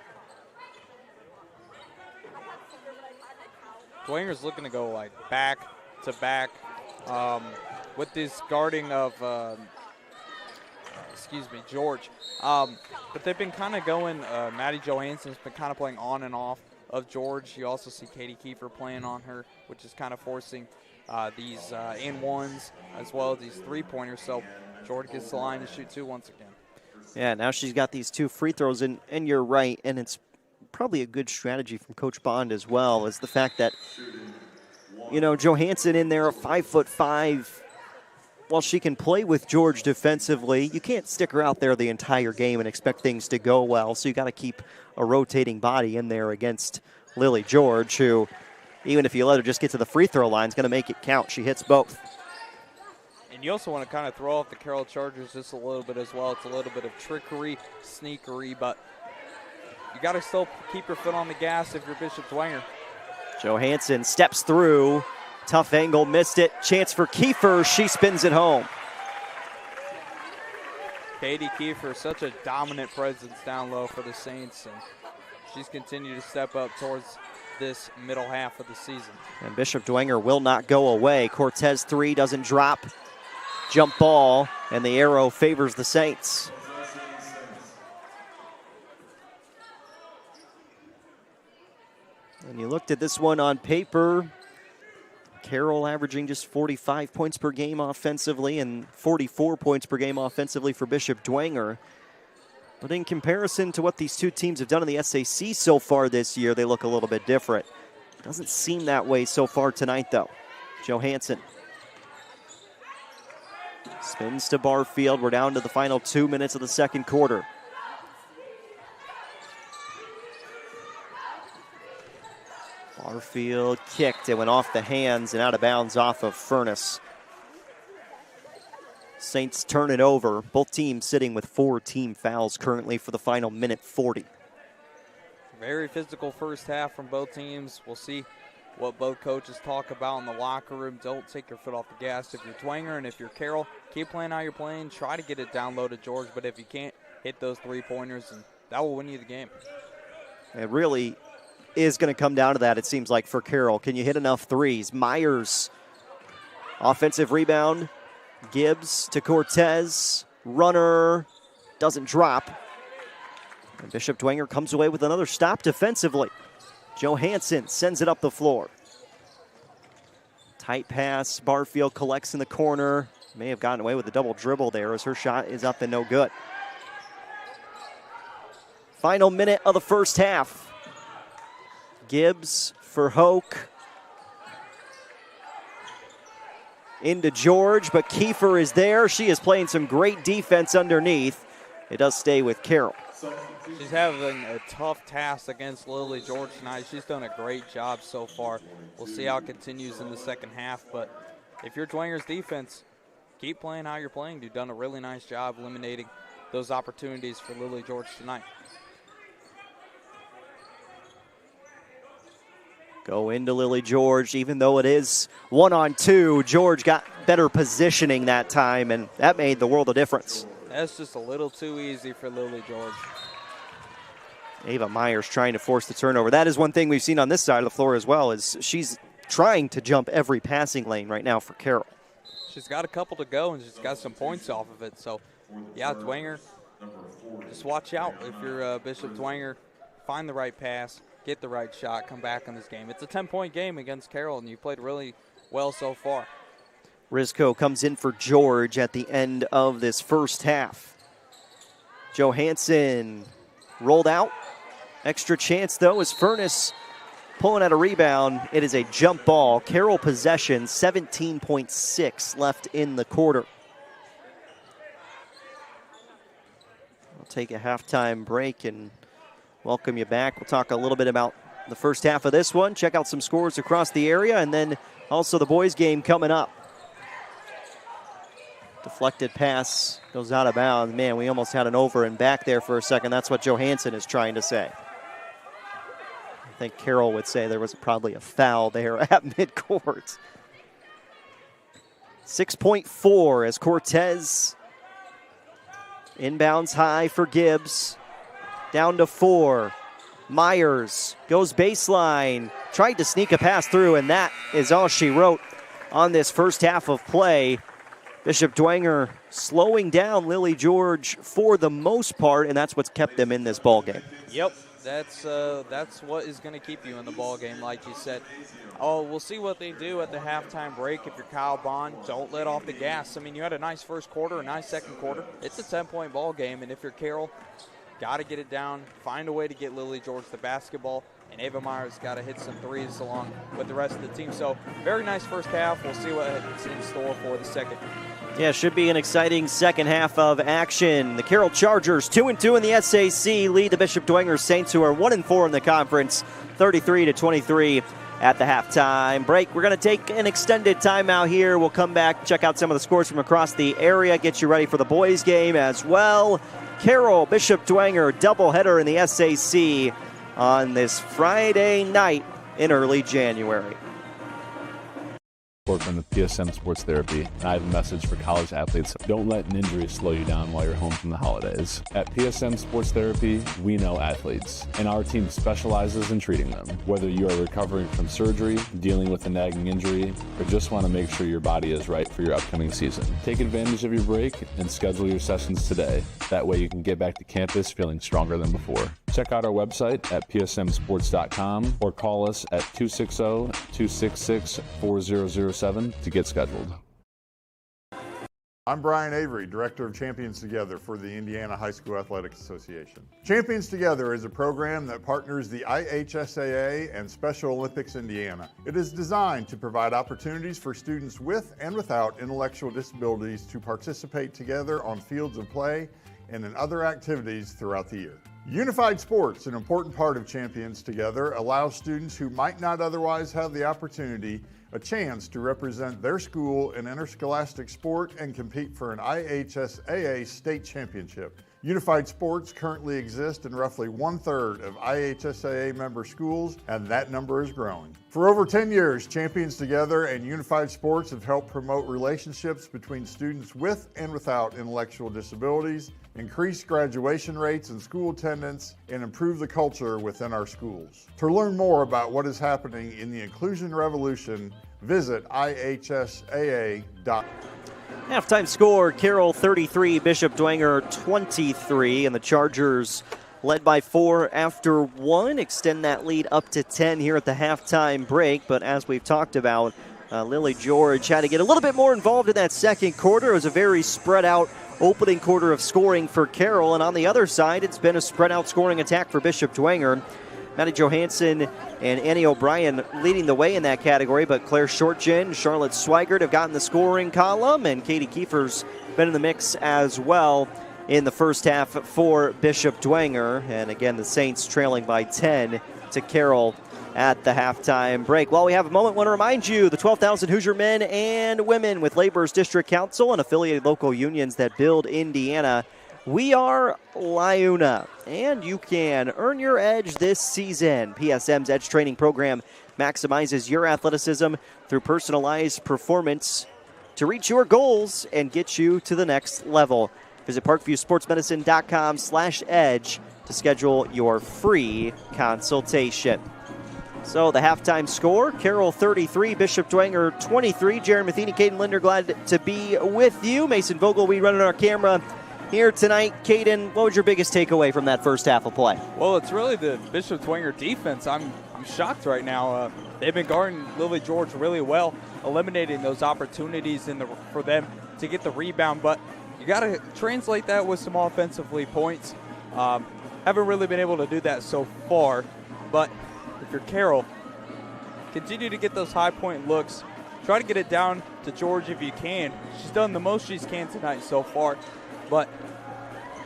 Dwenger's looking to go like back to back with this guarding of, George. But they've been kind of going, Maddie Johansson's been kind of playing on and off of George. You also see Katie Kiefer playing on her, which is kind of forcing these and-ones as well as these three-pointers. So George gets the line to shoot 2 once again. Yeah, now she's got these 2 free throws, and you're right, and it's probably a good strategy from Coach Bond as well, is the fact that, Johansson in there, a 5'5", while she can play with George defensively, you can't stick her out there the entire game and expect things to go well, so you got to keep a rotating body in there against Lily George, who, even if you let her just get to the free throw line, is going to make it count. She hits both. And you also want to kind of throw off the Carroll Chargers just a little bit as well. It's a little bit of trickery, sneakery, but you got to still keep your foot on the gas if you're Bishop Dwenger. Johansson steps through. Tough angle, missed it. Chance for Kiefer. She spins it home. Katie Kiefer, such a dominant presence down low for the Saints, and she's continued to step up towards this middle half of the season. And Bishop Dwenger will not go away. Cortez 3 doesn't drop. Jump ball, and the arrow favors the Saints. And you looked at this one on paper, Carroll averaging just 45 points per game offensively and 44 points per game offensively for Bishop Dwenger. But in comparison to what these two teams have done in the SAC so far this year, they look a little bit different. Doesn't seem that way so far tonight, though. Johansson spins to Barfield. We're down to the final 2 minutes of the second quarter. Barfield kicked. It went off the hands and out of bounds off of Furness. Saints turn it over. Both teams sitting with 4 team fouls currently for the final minute 40. Very physical first half from both teams. We'll see what both coaches talk about in the locker room. Don't take your foot off the gas if you're Dwenger, and if you're Carroll, keep playing how you're playing. Try to get it down low to George, but if you can't, hit those three-pointers, and that will win you the game. It really is going to come down to that, it seems like, for Carroll. Can you hit enough threes? Myers, offensive rebound. Gibbs to Cortez. Runner doesn't drop. And Bishop Dwenger comes away with another stop defensively. Johansson sends it up the floor. Tight pass. Barfield collects in the corner. May have gotten away with a double dribble there as her shot is up and no good. Final minute of the first half. Gibbs for Hoke. Into George, but Kiefer is there. She is playing some great defense underneath. It does stay with Carroll. She's having a tough task against Lily George tonight. She's done a great job so far. We'll see how it continues in the second half. But if you're Dwenger's defense, keep playing how you're playing. You've done a really nice job eliminating those opportunities for Lily George tonight. Go into Lily George, even though it is 1-on-2. George got better positioning that time, and that made the world of difference. That's just a little too easy for Lily George. Ava Myers trying to force the turnover. That is one thing we've seen on this side of the floor as well, is she's trying to jump every passing lane right now for Carroll. She's got a couple to go, and she's got some points off of it. So, yeah, Dwenger, just watch out if you're Bishop Dwenger. Find the right pass, get the right shot, come back in this game. It's a 10-point game against Carroll, and you played really well so far. Rizko comes in for George at the end of this first half. Johansson rolled out. Extra chance, though, as Furness pulling out a rebound. It is a jump ball. Carroll possession, 17.6 left in the quarter. We'll take a halftime break and welcome you back. We'll talk a little bit about the first half of this one. Check out some scores across the area, and then also the boys' game coming up. Deflected pass goes out of bounds. Man, we almost had an over and back there for a second. That's what Johansson is trying to say. I think Carroll would say there was probably a foul there at midcourt. 6.4 as Cortez inbounds high for Gibbs. Down to 4. Myers goes baseline. Tried to sneak a pass through, and that is all she wrote on this first half of play. Bishop Dwenger slowing down Lily George for the most part, and that's what's kept them in this ball game. Yep, that's what is going to keep you in the ball game, like you said. Oh, we'll see what they do at the halftime break. If you're Kyle Bond, don't let off the gas. I mean, you had a nice first quarter, a nice second quarter. It's a 10-point ball game, and if you're Carroll, got to get it down, find a way to get Lily George the basketball, and Ava Myers got to hit some threes along with the rest of the team. So very nice first half. We'll see what's in store for the second. Yeah, should be an exciting second half of action. The Carroll Chargers 2-2 in the SAC lead the Bishop Dwenger Saints, who are 1-4 in the conference, 33-23 at the halftime break. We're going to take an extended timeout here. We'll come back, check out some of the scores from across the area, get you ready for the boys' game as well. Carroll, Bishop Dwenger, doubleheader in the SAC on this Friday night in early January. From the PSM Sports Therapy, and I have a message for college athletes. Don't let an injury slow you down while you're home from the holidays. At PSM Sports Therapy, we know athletes, and our team specializes in treating them. Whether you are recovering from surgery, dealing with a nagging injury, or just want to make sure your body is right for your upcoming season, take advantage of your break and schedule your sessions today. That way you can get back to campus feeling stronger than before. Check out our website at psmsports.com or call us at 260-266-4007 to get scheduled. I'm Brian Avery, Director of Champions Together for the Indiana High School Athletic Association. Champions Together is a program that partners the IHSAA and Special Olympics Indiana. It is designed to provide opportunities for students with and without intellectual disabilities to participate together on fields of play and in other activities throughout the year. Unified sports, an important part of Champions Together, allows students who might not otherwise have the opportunity a chance to represent their school in interscholastic sport and compete for an IHSAA state championship. Unified sports currently exist in roughly 1/3 of IHSAA member schools, and that number is growing. For over 10 years, Champions Together and Unified Sports have helped promote relationships between students with and without intellectual disabilities, increase graduation rates and school attendance, and improve the culture within our schools. To learn more about what is happening in the inclusion revolution, visit ihsaa.com. Halftime score, Carroll 33, Bishop Dwenger 23, and the Chargers led by 4 after 1, extend that lead up to 10 here at the halftime break. But as we've talked about, Lily George had to get a little bit more involved in that second quarter. It was a very spread out opening quarter of scoring for Carroll, and on the other side, it's been a spread out scoring attack for Bishop Dwenger. Maddie Johansson and Annie O'Brien leading the way in that category, but Claire Shortgen, Charlotte Swigert have gotten the scoring column, and Katie Kiefer's been in the mix as well. in the first half for Bishop Dwenger. And again, the Saints trailing by 10 to Carroll at the halftime break. While we have a moment, I want to remind you the 12,000 Hoosier men and women with Laborers District Council and affiliated local unions that build Indiana. We are LIUNA, and you can earn your edge this season. PSM's Edge Training Program maximizes your athleticism through personalized performance to reach your goals and get you to the next level. Visit parkviewsportsmedicine.com/edge to schedule your free consultation. So the halftime score, Carroll 33, Bishop Dwenger 23. Jaron Matheny, Caden Linder, glad to be with you. Mason Vogel, we running our camera here tonight. Caden, what was your biggest takeaway from that first half of play? Well, it's really the Bishop Dwenger defense. I'm shocked right now. They've been guarding Lily George really well, eliminating those opportunities for them to get the rebound. But you got to translate that with some offensively points. Haven't really been able to do that so far. But if you're Carroll, continue to get those high point looks. Try to get it down to George if you can. She's done the most she can tonight so far. But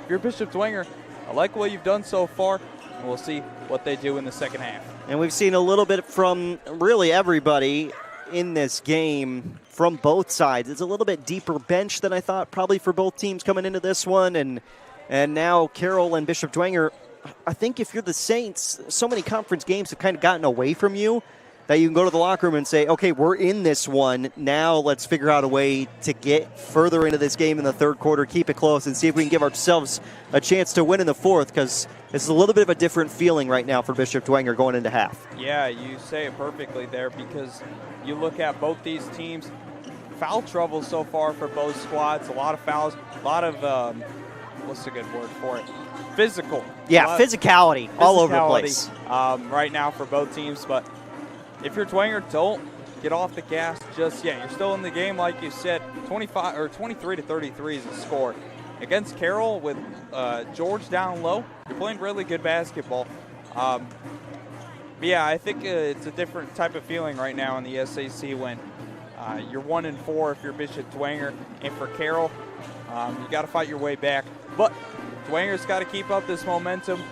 if you're Bishop Dwenger, I like what you've done so far, and we'll see what they do in the second half. And we've seen a little bit from really everybody in this game from both sides. It's a little bit deeper bench than I thought probably for both teams coming into this one. And now Carroll and Bishop Dwenger, I think if you're the Saints, so many conference games have kind of gotten away from you that you can go to the locker room and say, okay, we're in this one. Now let's figure out a way to get further into this game in the third quarter, keep it close, and see if we can give ourselves a chance to win in the fourth, because it's a little bit of a different feeling right now for Bishop Dwenger going into half. Yeah, you say it perfectly there, because you look at both these teams, foul trouble so far for both squads, a lot of fouls, a lot of, what's a good word for it? Physical. Yeah, physicality all over the place. Right now for both teams, but if you're Dwenger, don't get off the gas just yet. You're still in the game, like you said. 23-33 is the score. Against Carroll with George down low, you're playing really good basketball. Yeah, I think it's a different type of feeling right now in the SAC when you're 1-4 if you're Bishop Dwenger, and for Carroll, you got to fight your way back. But Dwenger's got to keep up this momentum.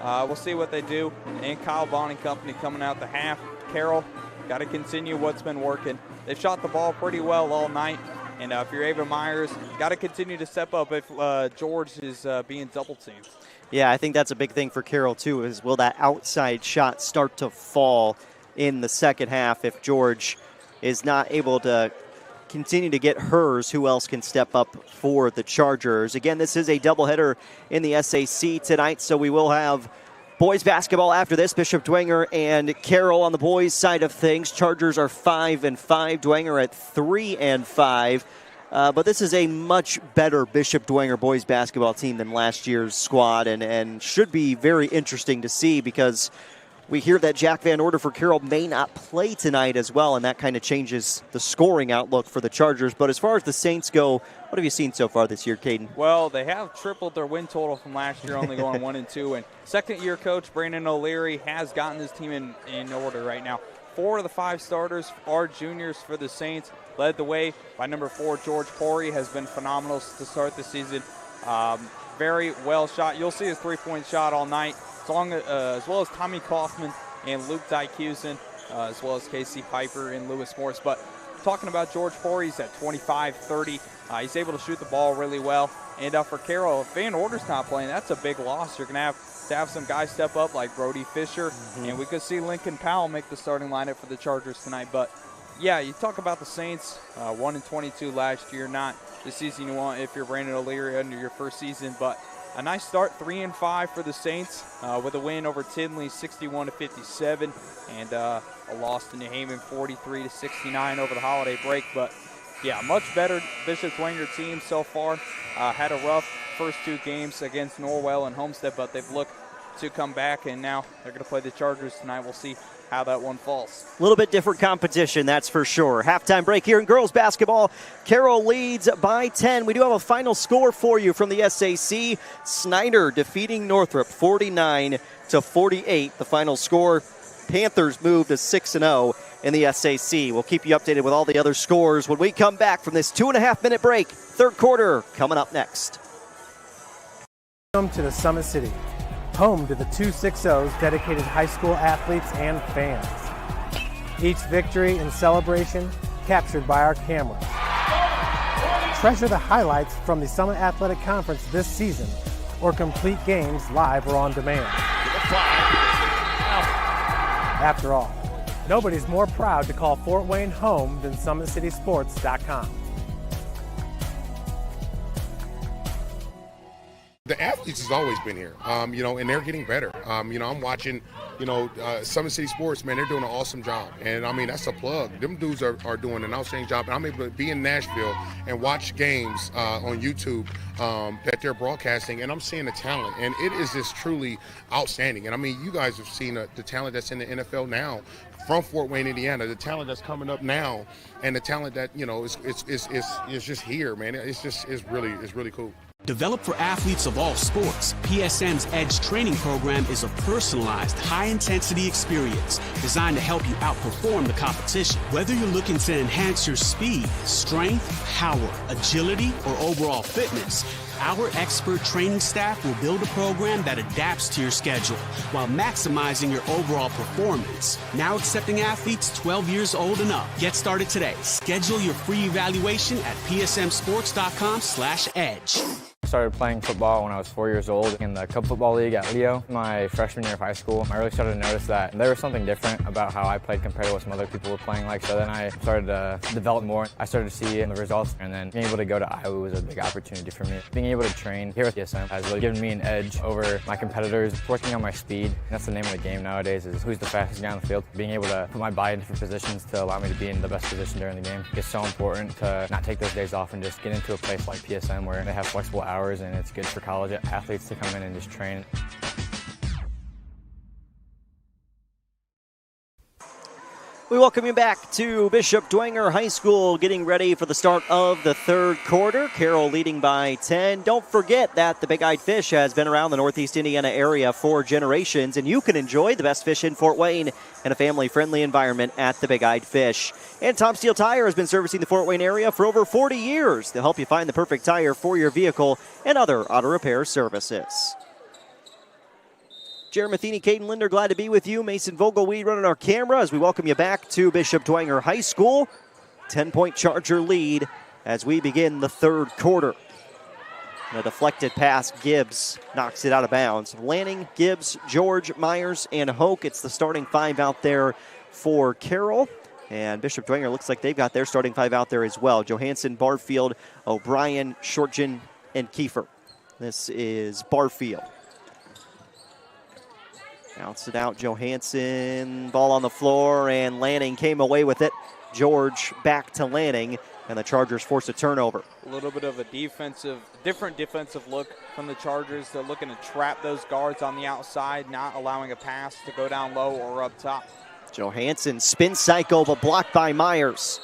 We'll see what they do. And Kyle Bond and company coming out the half. Carroll, got to continue what's been working. They've shot the ball pretty well all night. And if you're Ava Myers, got to continue to step up if George is being double teamed. Yeah, I think that's a big thing for Carroll, too, is will that outside shot start to fall in the second half if George is not able to continue to get hers? Who else can step up for the Chargers? Again, this is a doubleheader in the SAC tonight, so we will have boys basketball after this. Bishop Dwenger and Carroll on the boys' side of things. Chargers are 5-5. Dwenger at 3-5. But this is a much better Bishop Dwenger boys basketball team than last year's squad, and should be very interesting to see, because we hear that Jack Van Order for Carroll may not play tonight as well, and that kind of changes the scoring outlook for the Chargers. But as far as the Saints go, what have you seen so far this year, Caden? Well, they have tripled their win total from last year, only going 1-2. And second-year coach Brandon O'Leary has gotten his team in order right now. 4 of the 5 starters are juniors for the Saints, led the way by number 4, George Pori, has been phenomenal to start the season. Very well shot. You'll see his three-point shot all night, as well as Tommy Kaufman and Luke Dykusen, as well as Casey Piper and Lewis Morris. But talking about George Pori, he's at 25-30. He's able to shoot the ball really well. And for Carroll, if Van Order's not playing, that's a big loss. You're going to have some guys step up like Brody Fisher, and we could see Lincoln Powell make the starting lineup for the Chargers tonight. But yeah, you talk about the Saints, 1-22 last year, not the season you want if you're Brandon O'Leary under your first season, but a nice start, 3-5 for the Saints, with a win over Tinley, 61-57, and a loss to New Haven, 43-69 over the holiday break. But yeah, much better Bishop Dwenger team so far. Had a rough first 2 games against Norwell and Homestead, but they've looked to come back, and now they're going to play the Chargers tonight. We'll see how that one falls. A little bit different competition, that's for sure. Halftime break here in girls basketball. Carroll leads by 10. We do have a final score for you from the SAC. Snyder defeating Northrop 49-48. The final score. Panthers move to 6-0 in the SAC. We'll keep you updated with all the other scores when we come back from this 2.5-minute break. Third quarter coming up next. Welcome to the Summit City, home to the 260s dedicated high school athletes and fans. Each victory and celebration captured by our camera. Treasure the highlights from the Summit Athletic Conference this season, or complete games live or on demand. After all, nobody's more proud to call Fort Wayne home than SummitCitySports.com. The athletes has always been here, and they're getting better. I'm watching, Summit City Sports, man, they're doing an awesome job. And, that's a plug. Them dudes are doing an outstanding job. And I'm able to be in Nashville and watch games on YouTube that they're broadcasting, and I'm seeing the talent. And it is just truly outstanding. And, you guys have seen the talent that's in the NFL now from Fort Wayne, Indiana, the talent that's coming up now, and the talent that, is just here, man. It's really cool. Developed for athletes of all sports, PSM's Edge training program is a personalized, high-intensity experience designed to help you outperform the competition. Whether you're looking to enhance your speed, strength, power, agility, or overall fitness, our expert training staff will build a program that adapts to your schedule while maximizing your overall performance. Now accepting athletes 12 years old and up. Get started today. Schedule your free evaluation at psmsports.com/edge. I started playing football when I was 4 years old in the Cub Football League at Leo. My freshman year of high school, I really started to notice that there was something different about how I played compared to what some other people were playing like. So then I started to develop more. I started to see the results, and then being able to go to Iowa was a big opportunity for me. Being able to train here with PSM has really given me an edge over my competitors. Working on my speed, and that's the name of the game nowadays, is who's the fastest guy on the field. Being able to put my body in different positions to allow me to be in the best position during the game. It's so important to not take those days off and just get into a place like PSM where they have flexible hours, and it's good for college athletes to come in and just train. We welcome you back to Bishop Dwenger High School, getting ready for the start of the third quarter. Carroll leading by 10. Don't forget that the Big Eyed Fish has been around the Northeast Indiana area for generations, and you can enjoy the best fish in Fort Wayne in a family-friendly environment at the Big Eyed Fish. And Tom Steele Tire has been servicing the Fort Wayne area for over 40 years. They'll help you find the perfect tire for your vehicle and other auto repair services. Jared Matheny, Caden Linder, glad to be with you. Mason Vogelweed running our camera as we welcome you back to Bishop Dwenger High School. 10-point Charger lead as we begin the third quarter. And a deflected pass, Gibbs knocks it out of bounds. Lanning, Gibbs, George, Myers, and Hoke. It's the starting five out there for Carroll. And Bishop Dwenger looks like they've got their starting five out there as well. Johansson, Barfield, O'Brien, Shortgen, and Kiefer. This is Barfield. Bounce it out, Johansson, ball on the floor, and Lanning came away with it. George back to Lanning, and the Chargers force a turnover. A little bit of a different defensive look from the Chargers. They're looking to trap those guards on the outside, not allowing a pass to go down low or up top. Johansson spin cycle, but blocked by Myers.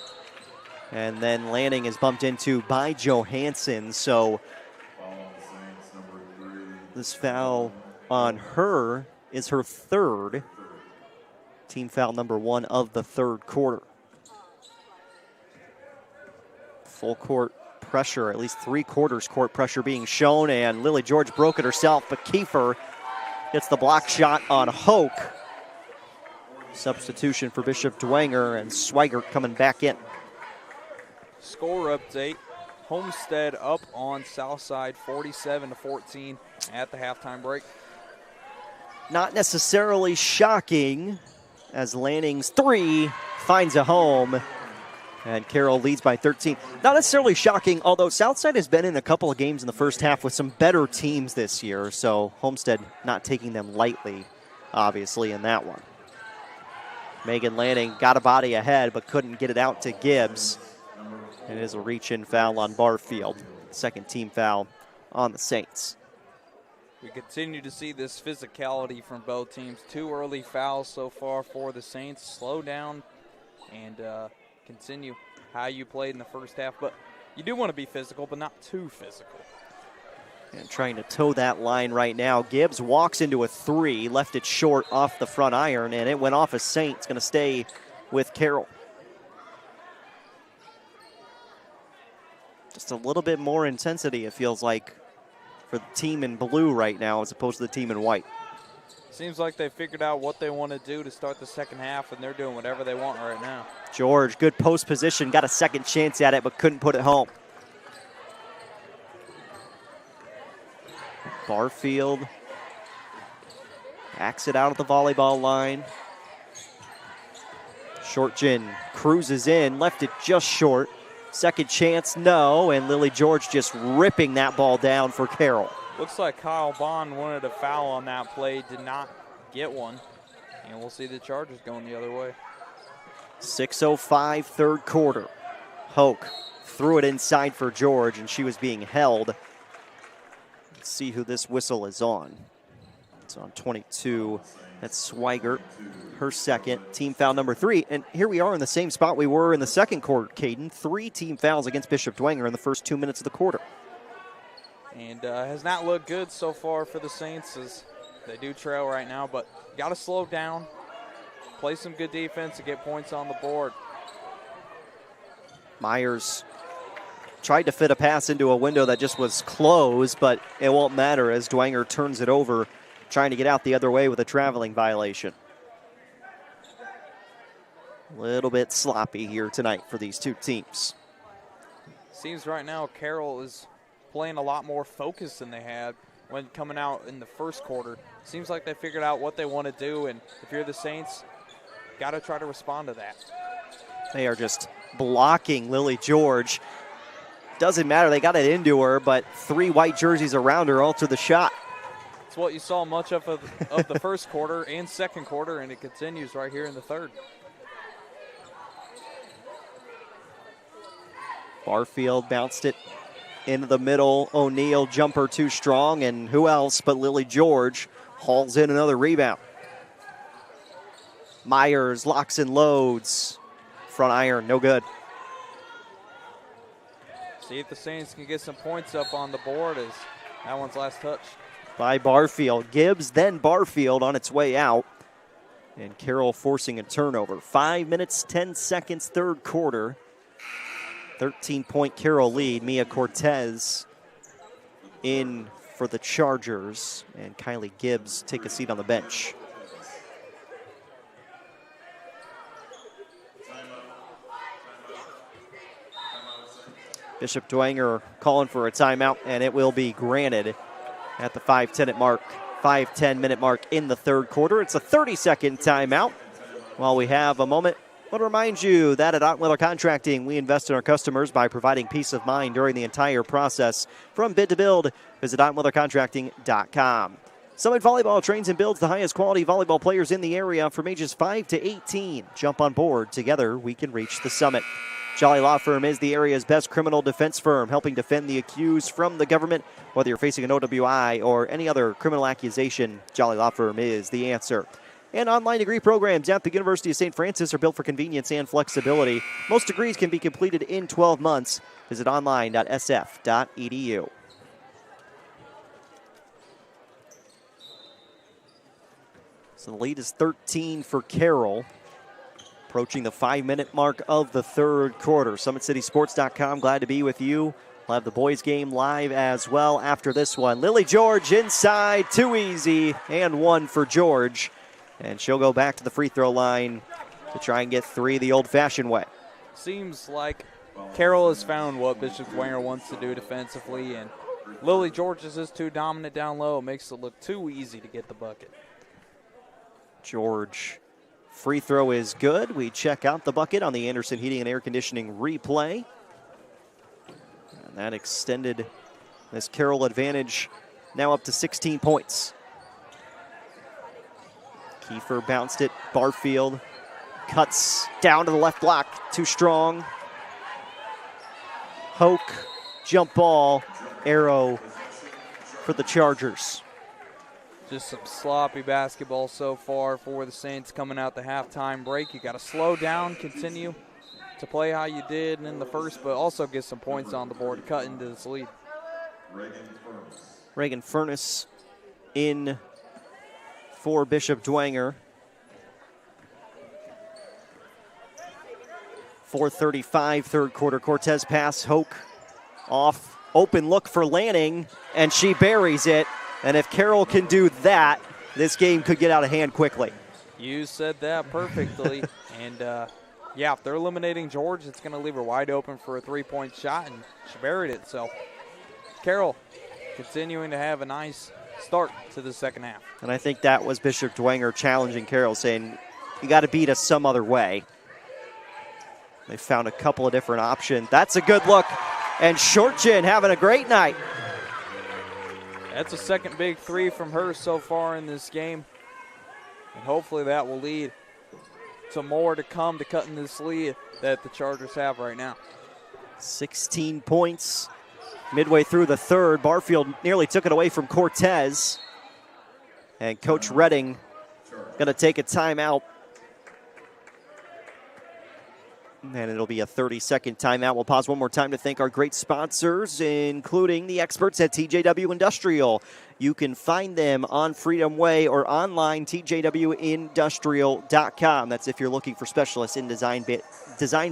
And then Lanning is bumped into by Johansson, so this foul on her is her third. Team foul number 1 of the third quarter. Full court pressure, at least 3/4 court pressure being shown, and Lily George broke it herself, but Kiefer gets the block shot on Hoke. Substitution for Bishop Dwenger, and Swigert coming back in. Score update. Homestead up on Southside 47-14 at the halftime break. Not necessarily shocking, as Lanning's three finds a home, and Carroll leads by 13. Not necessarily shocking, although Southside has been in a couple of games in the first half with some better teams this year, so Homestead not taking them lightly, obviously, in that one. Megan Lanning got a body ahead, but couldn't get it out to Gibbs. It is a reach-in foul on Barfield. Second team foul on the Saints. We continue to see this physicality from both teams. 2 early fouls so far for the Saints. Slow down and continue how you played in the first half. But you do want to be physical, but not too physical. And trying to toe that line right now. Gibbs walks into a 3, left it short off the front iron, and it went off a Saint. It's going to stay with Carroll. Just a little bit more intensity, it feels like, for the team in blue right now as opposed to the team in white. Seems like they figured out what they want to do to start the second half, and they're doing whatever they want right now. George, good post position, got a second chance at it, but couldn't put it home. Barfield backs it out at the volleyball line. Shortgen cruises in, left it just short. Second chance, no, and Lily George just ripping that ball down for Carroll. Looks like Kyle Bond wanted a foul on that play, did not get one. And we'll see the Chargers going the other way. 6:05 third quarter. Hoke threw it inside for George, and she was being held. Let's see who this whistle is on. It's on 22. That's Swigert, her second. Team foul number 3. And here we are in the same spot we were in the second quarter, Caden. 3 team fouls against Bishop Dwenger in the first 2 minutes of the quarter. And has not looked good so far for the Saints as they do trail right now, but got to slow down, play some good defense to get points on the board. Myers tried to fit a pass into a window that just was closed, but it won't matter as Dwenger turns it over, trying to get out the other way with a traveling violation. A little bit sloppy here tonight for these two teams. Seems right now Carroll is playing a lot more focused than they had when coming out in the first quarter. Seems like they figured out what they want to do, and if you're the Saints, got to try to respond to that. They are just blocking Lily George. Doesn't matter, they got it into her, but 3 white jerseys around her alter the shot. It's what you saw much of the first quarter and second quarter, and it continues right here in the third. Barfield bounced it into the middle. O'Neal, jumper too strong, and who else but Lily George hauls in another rebound. Myers locks and loads. Front iron, no good. See if the Saints can get some points up on the board as that one's last touch. By Barfield. Gibbs, then Barfield on its way out. And Carroll forcing a turnover. 5 minutes, 10 seconds, third quarter. 13-point Carroll lead. Mia Cortez in for the Chargers. And Kylie Gibbs take a seat on the bench. Bishop Dwenger calling for a timeout, and it will be granted at the 5:10 minute mark in the third quarter. It's a 30-second timeout. While we have a moment, I want to remind you that at Ottweiler Contracting, we invest in our customers by providing peace of mind during the entire process. From bid to build, visit OttweilerContracting.com. Summit Volleyball trains and builds the highest quality volleyball players in the area from ages 5 to 18. Jump on board. Together, we can reach the summit. Jolly Law Firm is the area's best criminal defense firm, helping defend the accused from the government. Whether you're facing an OWI or any other criminal accusation, Jolly Law Firm is the answer. And online degree programs at the University of St. Francis are built for convenience and flexibility. Most degrees can be completed in 12 months. Visit online.sf.edu. So the lead is 13 for Carroll. Approaching the 5-minute mark of the third quarter. SummitCitySports.com, glad to be with you. We'll have the boys game live as well after this one. Lily George inside, too easy, and 1 for George. And she'll go back to the free throw line to try and get 3 the old-fashioned way. Seems like Carroll has found what Bishop Dwenger wants to do defensively, and Lily George is just too dominant down low. It makes it look too easy to get the bucket. George. Free throw is good. We check out the bucket on the Anderson Heating and Air Conditioning replay. And that extended this Carroll advantage now up to 16 points. Kiefer bounced it. Barfield cuts down to the left block. Too strong. Hoke, jump ball, arrow for the Chargers. Just some sloppy basketball so far for the Saints coming out the halftime break. You got to slow down, continue to play how you did in the first, but also get some points on the board, cut into this lead. Reagan Furness in for Bishop Dwenger. 4:35 third quarter. Cortez pass, Hoke off Open look for Lanning, and she buries it. And if Carroll can do that, this game could get out of hand quickly. You said that perfectly. And, yeah, if they're eliminating George, it's going to leave her wide open for a three-point shot, and she buried it. So Carroll continuing to have a nice start to the second half. And I think that was Bishop Dwenger challenging Carroll, saying, you got to beat us some other way. They found a couple of different options. That's a good look. And Shortchin having a great night. That's a second big three from her so far in this game. And hopefully that will lead to more to come to cutting this lead that the Chargers have right now. 16 points midway through the third. Barfield nearly took it away from Cortez. And Coach Redding going to take a timeout. And it'll be a 30-second timeout. We'll pause one more time to thank our great sponsors, including the experts at TJW Industrial. You can find them on Freedom Way or online, tjwindustrial.com. That's if you're looking for specialists in design,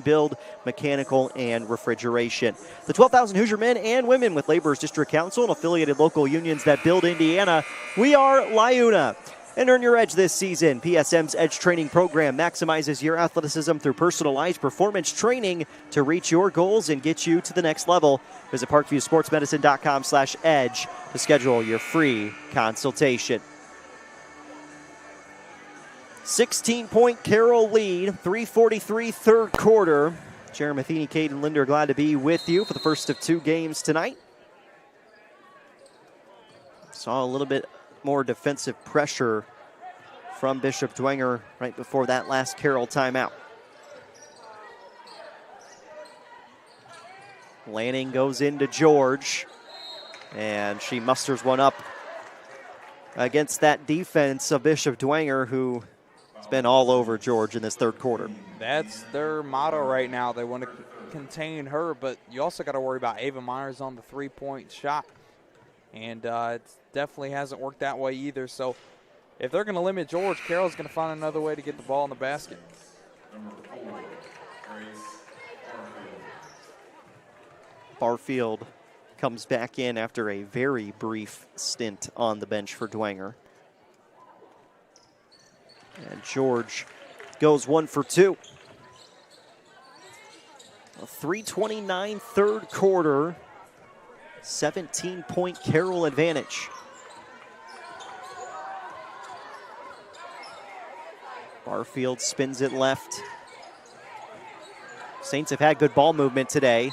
build, mechanical, and refrigeration. The 12,000 Hoosier men and women with Laborers District Council and affiliated local unions that build Indiana. We are LIUNA. And earn your edge this season. PSM's Edge Training Program maximizes your athleticism through personalized performance training to reach your goals and get you to the next level. Visit parkviewsportsmedicine.com/edge to schedule your free consultation. 16-point Carroll lead, 3:43 third quarter. Jeremy Matheny, Caden Linder, glad to be with you for the first of two games tonight. Saw a little bit more defensive pressure from Bishop Dwenger right before that last Carroll timeout. Lanning goes into George, and she musters one up against that defense of Bishop Dwenger, who has been all over George in this third quarter. That's their motto right now. They want to contain her, but you also got to worry about Ava Myers on the three-point shot. And it definitely hasn't worked that way either. So if they're going to limit George, Carroll's going to find another way to get the ball in the basket. Barfield comes back in after a very brief stint on the bench for Dwenger. And George goes 1 for 2. A 3:29 third quarter. 17-point Carroll advantage. Barfield spins it left. Saints have had good ball movement today.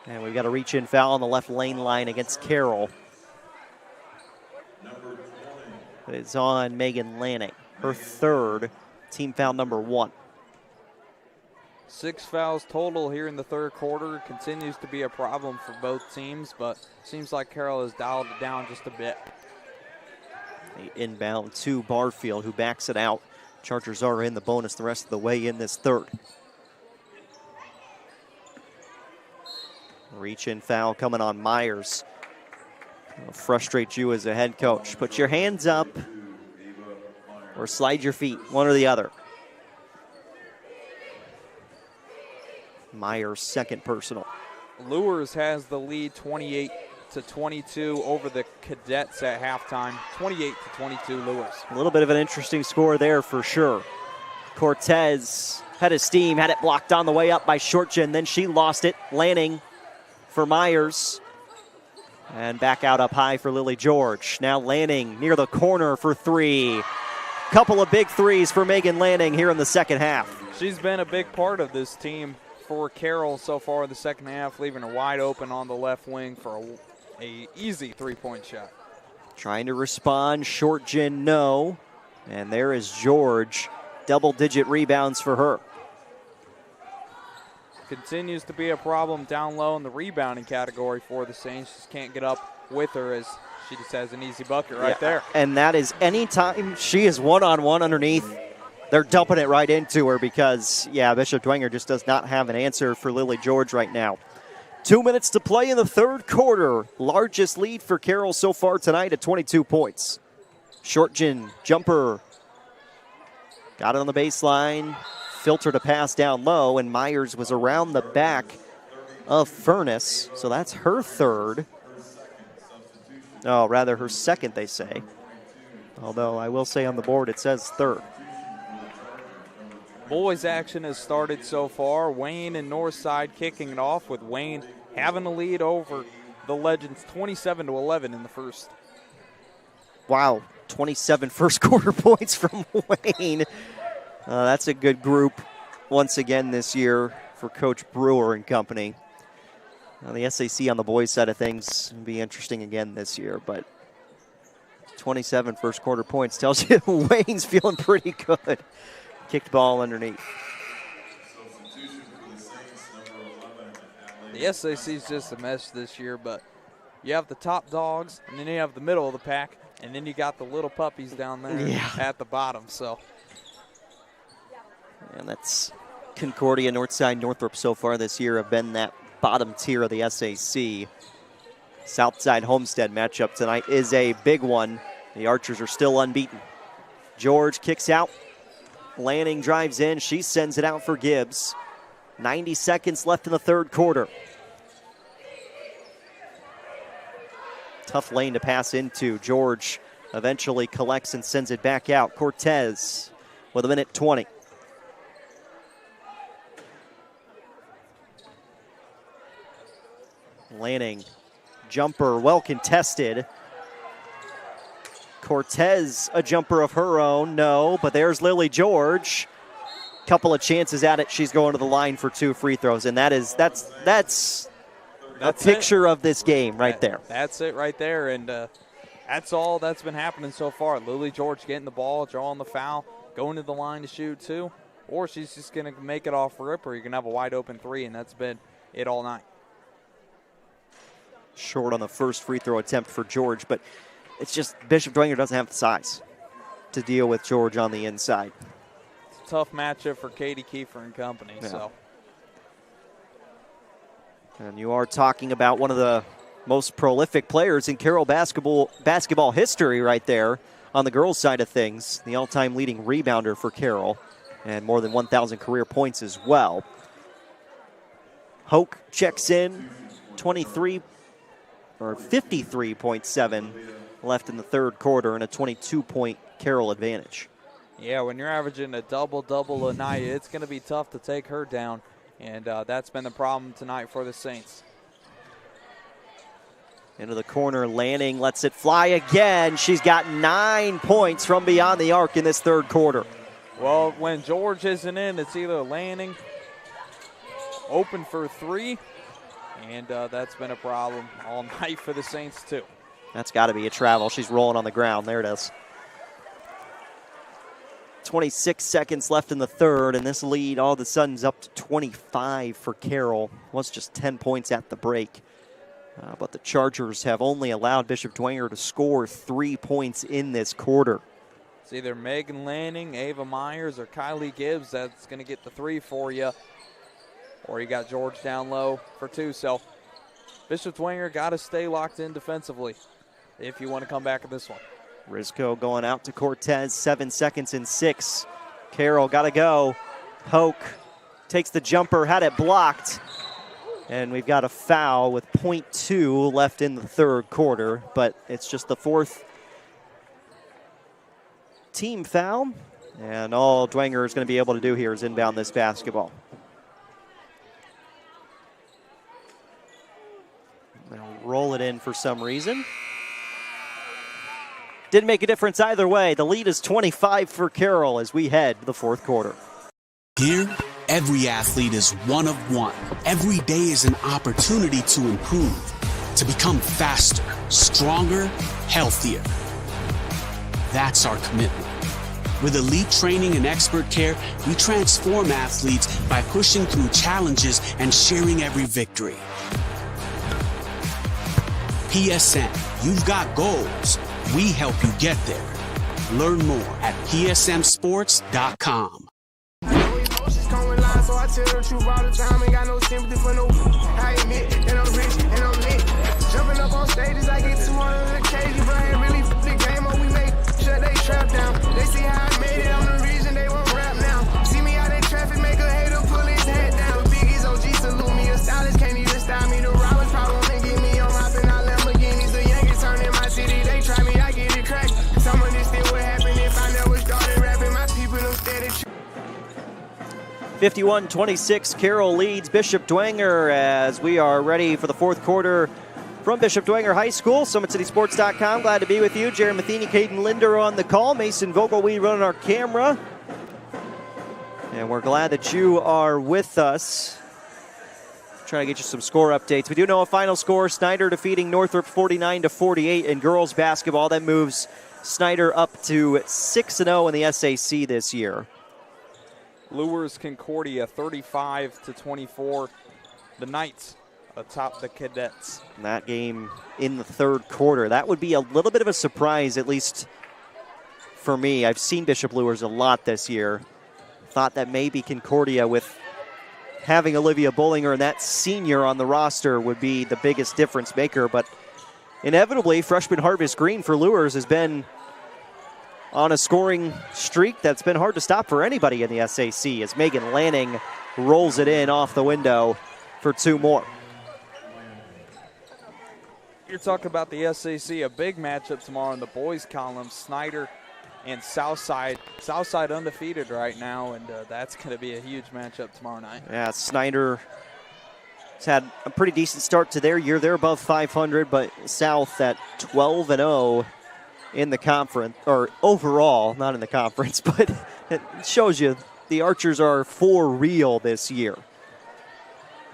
And we've got a reach-in foul on the left lane line against Carroll. It's on Megan Lanning, her third, team foul number 1. 6 fouls total here in the third quarter. Continues to be a problem for both teams, but seems like Carroll has dialed it down just a bit. The inbound to Barfield, who backs it out. Chargers are in the bonus the rest of the way in this third. Reach-in foul coming on Myers. It'll frustrate you as a head coach. Put your hands up or slide your feet, one or the other. Myers' second personal. Lures has the lead 28-22 over the Cadets at halftime. 28-22 Lures. A little bit of an interesting score there for sure. Cortez had a steam, had it blocked on the way up by Shortchin, then she lost it. Lanning for Myers. And back out up high for Lily George. Now Lanning near the corner for 3. Couple of big threes for Megan Lanning here in the second half. She's been a big part of this team for Carroll so far in the second half, leaving her wide open on the left wing for a easy three-point shot. Trying to respond, Shortchin no. And there is George, double-digit rebounds for her. Continues to be a problem down low in the rebounding category for the Saints. Just can't get up with her as she just has an easy bucket right there. And that is anytime she is one-on-one underneath, they're dumping it right into her because, Bishop Dwenger just does not have an answer for Lily George right now. 2 minutes to play in the third quarter. Largest lead for Carroll so far tonight at 22 points. Shortchin jumper. Got it on the baseline. Filtered a pass down low, and Myers was around the back of Furnace. So that's her third. Oh, rather her second, they say. Although I will say on the board it says third. Boys action has started so far. Wayne and Northside kicking it off, with Wayne having a lead over the Legends 27-11 in the first. Wow, 27 first quarter points from Wayne. That's a good group once again this year for Coach Brewer and company. Now, the SAC on the boys' side of things will be interesting again this year, but 27 first quarter points tells you Wayne's feeling pretty good. Kicked ball underneath. The SAC's just a mess this year, but you have the top dogs, and then you have the middle of the pack, and then you got the little puppies down there at the bottom. So, and that's Concordia, Northside, Northrop so far this year have been that bottom tier of the SAC. Southside Homestead matchup tonight is a big one. The Archers are still unbeaten. George kicks out. Lanning drives in. She sends it out for Gibbs. 90 seconds left in the third quarter. Tough lane to pass into. George eventually collects and sends it back out. Cortez with 1:20. Lanning, jumper well contested. Cortez, a jumper of her own, no, but there's Lily George. Couple of chances at it. She's going to the line for 2 free throws, and that's a picture of this game right there. That's it right there, and that's all that's been happening so far. Lily George getting the ball, drawing the foul, going to the line to shoot 2, or she's just going to make it off rip, or you're going to have a wide open 3, and that's been it all night. Short on the first free throw attempt for George, but it's just Bishop Dwenger doesn't have the size to deal with George on the inside. It's a tough matchup for Katie Kiefer and company. Yeah. So, and you are talking about one of the most prolific players in Carroll basketball history right there on the girls' side of things. The all-time leading rebounder for Carroll, and more than 1,000 career points as well. Hoke checks in, 53.7 left in the third quarter, and a 22-point Carroll advantage. Yeah, when you're averaging a double-double a night, it's going to be tough to take her down, and that's been the problem tonight for the Saints. Into the corner, Lanning lets it fly again. She's got 9 points from beyond the arc in this third quarter. Well, when George isn't in, it's either Lanning open for 3, and that's been a problem all night for the Saints too. That's got to be a travel. She's rolling on the ground. There it is. 26 seconds left in the third, and this lead all of a sudden is up to 25 for Carroll. Was just 10 points at the break. But the Chargers have only allowed Bishop Dwenger to score 3 points in this quarter. It's either Megan Lanning, Ava Myers, or Kylie Gibbs that's going to get the 3 for you. Or you got George down low for 2. So Bishop Dwenger got to stay locked in defensively if you want to come back in this one. Risco going out to Cortez, 7 seconds and 6. Carroll got to go. Hoke takes the jumper, had it blocked. And we've got a foul with .2 left in the third quarter, but it's just the 4th team foul. And all Dwenger is going to be able to do here is inbound this basketball. They'll roll it in for some reason. Didn't make a difference either way. The lead is 25 for Carroll as we head to the fourth quarter. Here, every athlete is one of one. Every day is an opportunity to improve, to become faster, stronger, healthier. That's our commitment. With elite training and expert care, we transform athletes by pushing through challenges and sharing every victory. PSN, you've got goals. We help you get there. Learn more at psmsports.com. So I tell the truth all the time, ain't got no sympathy for no. I admit that I'm rich and I'm lit. Jumping up on stages, I get 200 kg, but I ain't really the game up. We make sure they trap down. They see how I made it, I'm the reason they won't rap now. See me out in traffic, make a hater pull his head down. Biggie's OG salute me, a stylist can't even 51-26, Carroll leads Bishop Dwenger as we are ready for the fourth quarter from Bishop Dwenger High School. SummitCitySports.com. Glad to be with you. Jared Matheny, Caden Linder on the call. Mason Vogelweed running our camera. And we're glad that you are with us. Trying to get you some score updates. We do know a final score. Snyder defeating Northrop 49-48 in girls basketball. That moves Snyder up to 6-0 in the SAC this year. Lures Concordia 35-24. The Knights atop the Cadets. That game in the third quarter. That would be a little bit of a surprise, at least for me. I've seen Bishop Lures a lot this year. Thought that maybe Concordia, with having Olivia Bullinger and that senior on the roster, would be the biggest difference maker. But inevitably, freshman Harvest Green for Lures has been on a scoring streak that's been hard to stop for anybody in the SAC as Megan Lanning rolls it in off the window for two more. You're talking about the SAC, a big matchup tomorrow in the boys column. Snyder and Southside. Southside undefeated right now, and that's going to be a huge matchup tomorrow night. Yeah, Snyder has had a pretty decent start to their year. They're above 500, but South at 12-0 in the conference, or overall, not in the conference, but it shows you the Archers are for real this year.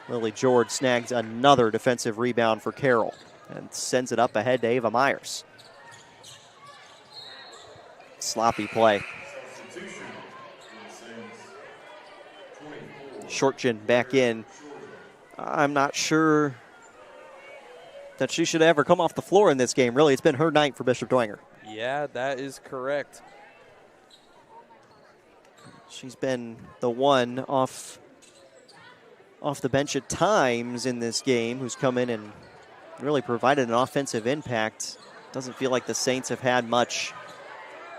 Lily George snags another defensive rebound for Carroll and sends it up ahead to Ava Myers. Sloppy play. Shortgen back in. I'm not sure that she should ever come off the floor in this game. Really, it's been her night for Bishop Dwenger. Yeah, that is correct. She's been the one off the bench at times in this game who's come in and really provided an offensive impact. Doesn't feel like the Saints have had much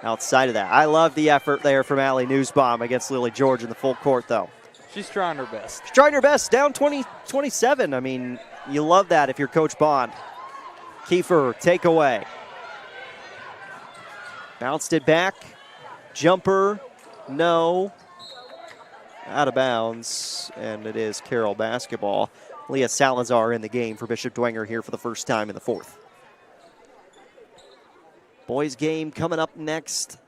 outside of that. I love the effort there from Allie Newsbaum against Lily George in the full court, though. She's trying her best. She's trying her best. Down 20-27. I mean, you love that if you're Coach Bond. Kiefer, takeaway. Bounced it back. Jumper, no. Out of bounds, and it is Carroll basketball. Leah Salazar in the game for Bishop Dwenger here for the first time in the fourth. Boys game coming up next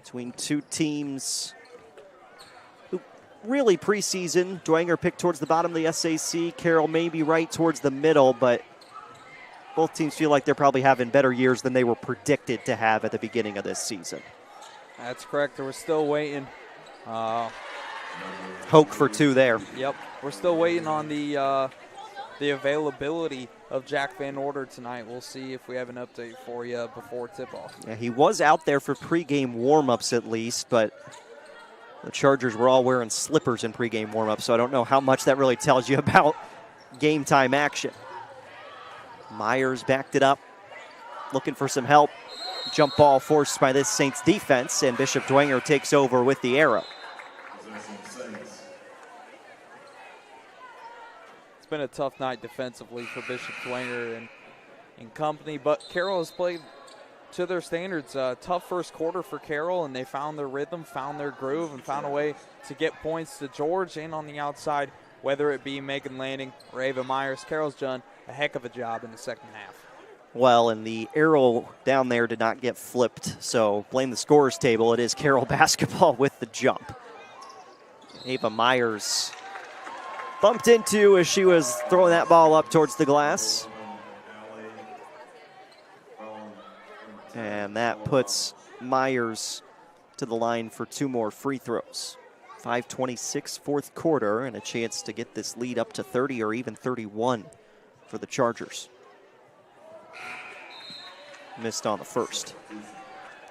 between two teams who really preseason. Dwenger picked towards the bottom of the SAC. Carroll maybe right towards the middle, but both teams feel like they're probably having better years than they were predicted to have at the beginning of this season. That's correct. We're still waiting. Hoke for two there. Yep. We're still waiting on the availability of Jack Van Order tonight. We'll see if we have an update for you before tip-off. Yeah, he was out there for pregame warm-ups at least, but the Chargers were all wearing slippers in pregame warm-ups, so I don't know how much that really tells you about game time action. Myers backed it up, looking for some help. Jump ball forced by this Saints defense, and Bishop Dwenger takes over with the arrow. It's been a tough night defensively for Bishop Dwenger and company, but Carroll has played to their standards. Tough first quarter for Carroll, and they found their rhythm, found their groove, and found a way to get points to George and on the outside, whether it be Megan Lanning or Ava Myers. Carroll's done a heck of a job in the second half. Well, and the arrow down there did not get flipped, so blame the scorers table. It is Carroll basketball with the jump. Ava Myers bumped into as she was throwing that ball up towards the glass. And that puts Myers to the line for two more free throws. 5:26 fourth quarter, and a chance to get this lead up to 30 or even 31 for the Chargers. Missed on the first.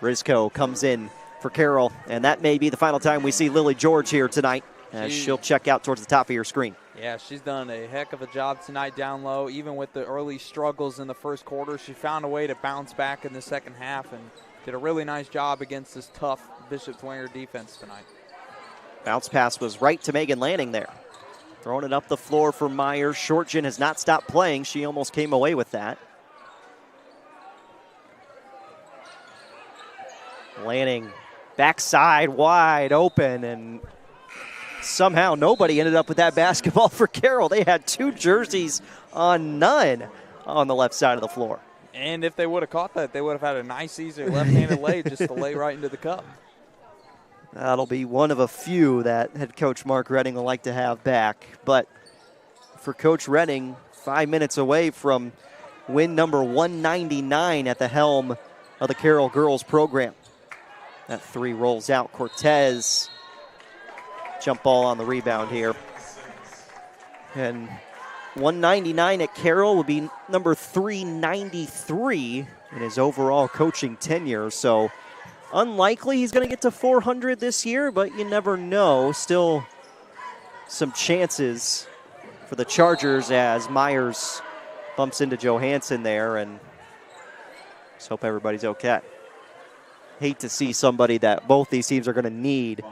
Rizko comes in for Carroll, and that may be the final time we see Lily George here tonight as she'll check out towards the top of your screen. Yeah, she's done a heck of a job tonight down low. Even with the early struggles in the first quarter, she found a way to bounce back in the second half and did a really nice job against this tough Bishop Dwenger defense tonight. Bounce pass was right to Megan Lanning there. Throwing it up the floor for Myers. Shortgen has not stopped playing. She almost came away with that. Lanning backside wide open, and somehow nobody ended up with that basketball for Carroll. They had 2 jerseys on none on the left side of the floor. And if they would have caught that, they would have had a nice, easy left-handed lay just to lay right into the cup. That'll be one of a few that head coach Mark Redding will like to have back. But for Coach Redding, 5 minutes away from win number 199 at the helm of the Carroll girls program. That 3 rolls out. Cortez, jump ball on the rebound here. And 199 at Carroll would be number 393 in his overall coaching tenure. So unlikely he's going to get to 400 this year, but you never know. Still some chances for the Chargers as Myers bumps into Johansson there, and just hope everybody's okay. Hate to see somebody that both these teams are going to need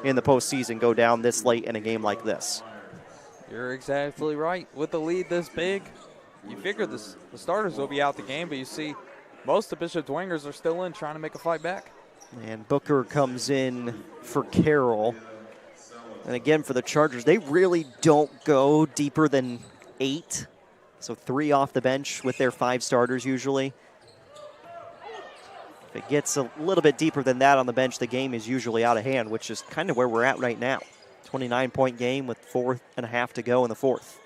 in the postseason go down this late in a game like this. You're exactly right. With the lead this big, you figure the starters will be out the game, but you see most of Bishop Dwengers are still in trying to make a fight back. And Booker comes in for Carroll. And again, for the Chargers, they really don't go deeper than 8. So 3 off the bench with their 5 starters usually. If it gets a little bit deeper than that on the bench, the game is usually out of hand, which is kind of where we're at right now. 29-point game with 4.5 to go in the fourth.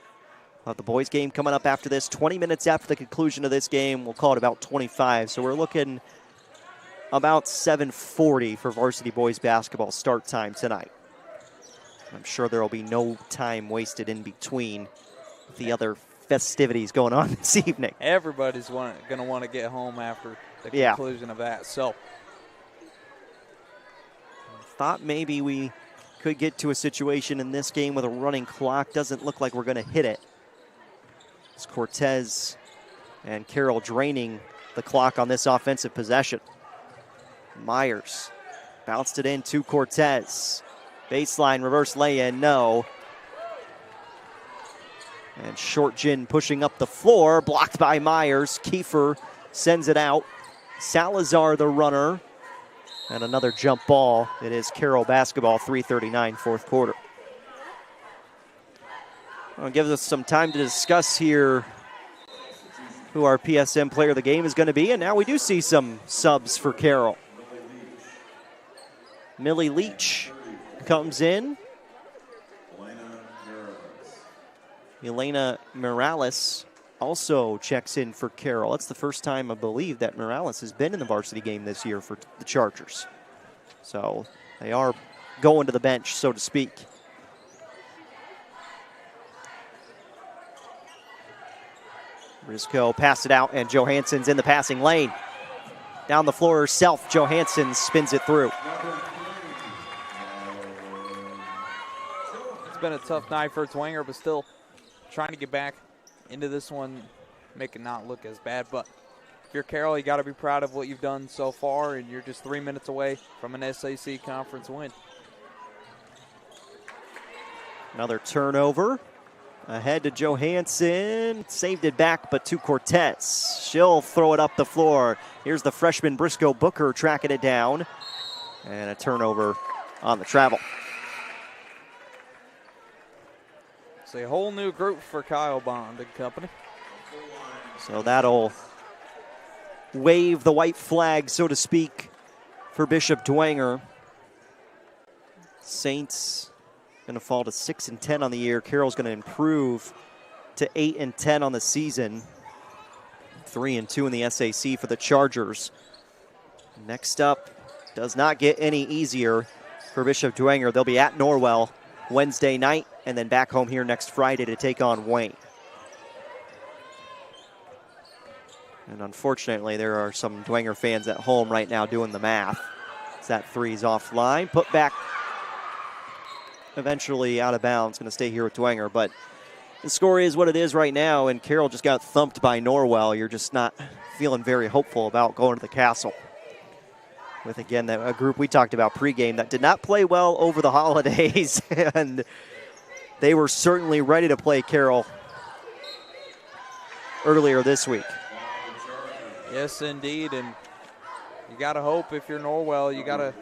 We'll have the boys game coming up after this. 20 minutes after the conclusion of this game, we'll call it about 25. So we're looking about 7:40 for varsity boys basketball start time tonight. I'm sure there will be no time wasted in between the other festivities going on this evening. Everybody's going to want to get home after the conclusion of that. So thought maybe we could get to a situation in this game with a running clock. Doesn't look like we're going to hit it. It's Cortez and Carroll draining the clock on this offensive possession. Myers bounced it in to Cortez. Baseline reverse lay-in, no. And Short Gin pushing up the floor, blocked by Myers. Kiefer sends it out. Salazar the runner. And another jump ball. It is Carroll basketball, 3:39 fourth quarter. Well, it gives us some time to discuss here who our PSM player of the game is going to be. And now we do see some subs for Carroll. Millie Leach comes in. Elena Morales also checks in for Carroll. It's the first time, I believe, that Morales has been in the varsity game this year for the Chargers. So they are going to the bench, so to speak. Risco passed it out, and Johansson's in the passing lane. Down the floor herself, Johansson spins it through. it's been a tough night for Dwenger, but still trying to get back into this one, make it not look as bad. But if you're Carroll, you got to be proud of what you've done so far, and you're just 3 minutes away from an SAC conference win. Another turnover. Ahead to Johansson. Saved it back, but to Cortez. She'll throw it up the floor. Here's the freshman Briscoe Booker tracking it down. And a turnover on the travel. It's a whole new group for Kyle Bond and company. So that'll wave the white flag, so to speak, for Bishop Dwenger. Saints going to fall to 6-10 on the year. Carroll's going to improve to 8-10 on the season. 3-2 in the SAC for the Chargers. Next up, does not get any easier for Bishop Dwenger. They'll be at Norwell Wednesday night and then back home here next Friday to take on Wayne. And unfortunately, there are some Dwenger fans at home right now doing the math. As that three's offline. Put back eventually out of bounds. Going to stay here with Dwenger. But the score is what it is right now, and Carroll just got thumped by Norwell. You're just not feeling very hopeful about going to the Castle. With, again, a group we talked about pregame that did not play well over the holidays. And they were certainly ready to play Carroll earlier this week. Yes, indeed. And you got to hope if you're Norwell, you got to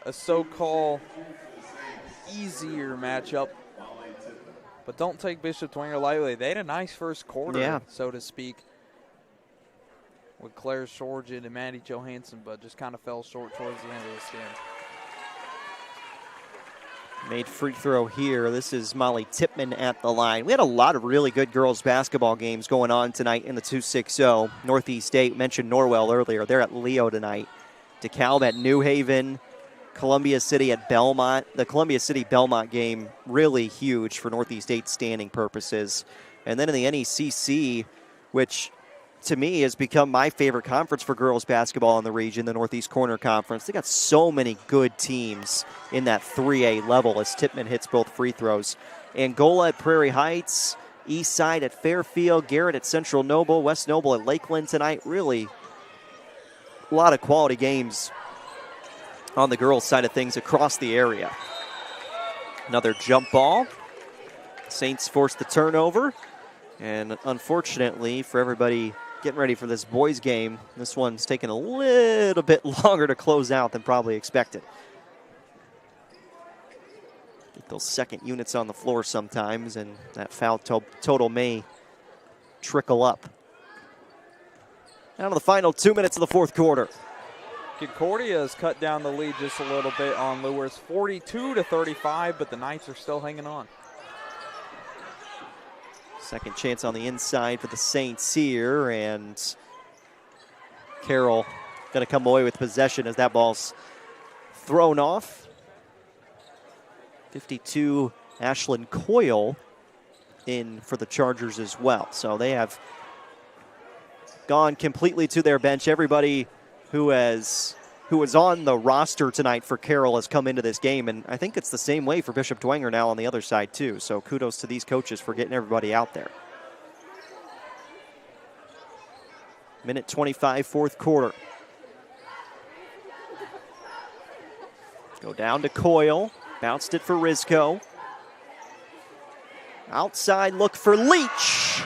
a so-called easier matchup. But don't take Bishop Dwenger lightly. They had a nice first quarter, so to speak, with Claire Shorgen and Maddie Johansson, but just kind of fell short towards the end of this game. Made free throw here. This is Molly Tipman at the line. We had a lot of really good girls basketball games going on tonight in the 2-6-0. Northeast State, mentioned Norwell earlier. They're at Leo tonight. DeKalb at New Haven. Columbia City at Belmont. The Columbia City-Belmont game, really huge for Northeast State standing purposes. And then in the NECC, which to me has become my favorite conference for girls basketball in the region, the Northeast Corner Conference. They got so many good teams in that 3A level as Tippmann hits both free throws. Angola at Prairie Heights, East Side at Fairfield, Garrett at Central Noble, West Noble at Lakeland tonight. Really a lot of quality games on the girls' side of things across the area. Another jump ball. Saints force the turnover. And unfortunately for everybody getting ready for this boys game, this one's taking a little bit longer to close out than probably expected. Get those second units on the floor sometimes, and that foul total may trickle up. Down to the final 2 minutes of the fourth quarter. Concordia has cut down the lead just a little bit on Lewis, 42-35, but the Knights are still hanging on. Second chance on the inside for the Saints here, and Carroll going to come away with possession as that ball's thrown off. 52, Ashlyn Coyle in for the Chargers as well. So they have gone completely to their bench. Everybody who was on the roster tonight for Carroll has come into this game, and I think it's the same way for Bishop Dwenger now on the other side too. So kudos to these coaches for getting everybody out there. Minute 25, fourth quarter. Go down to Coyle, bounced it for Rizko. Outside look for Leach.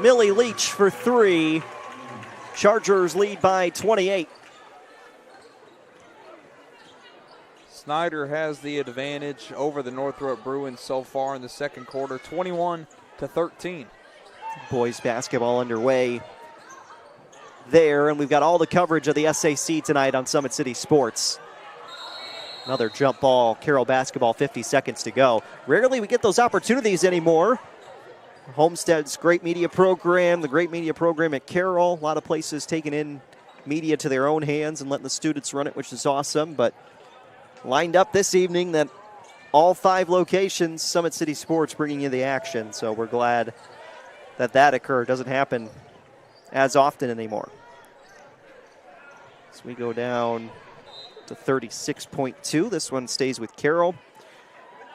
Millie Leach for three. Chargers lead by 28. Snyder has the advantage over the Northrop Bruins so far in the second quarter, 21-13. Boys basketball underway there, and we've got all the coverage of the SAC tonight on Summit City Sports. Another jump ball, Carroll basketball, 50 seconds to go. Rarely we get those opportunities anymore. Homestead's great media program, the great media program at Carroll. A lot of places taking in media to their own hands and letting the students run it, which is awesome. But lined up this evening that all 5 locations, Summit City Sports bringing you the action. So we're glad that that occurred. Doesn't happen as often anymore. So we go down to 36.2. This one stays with Carroll.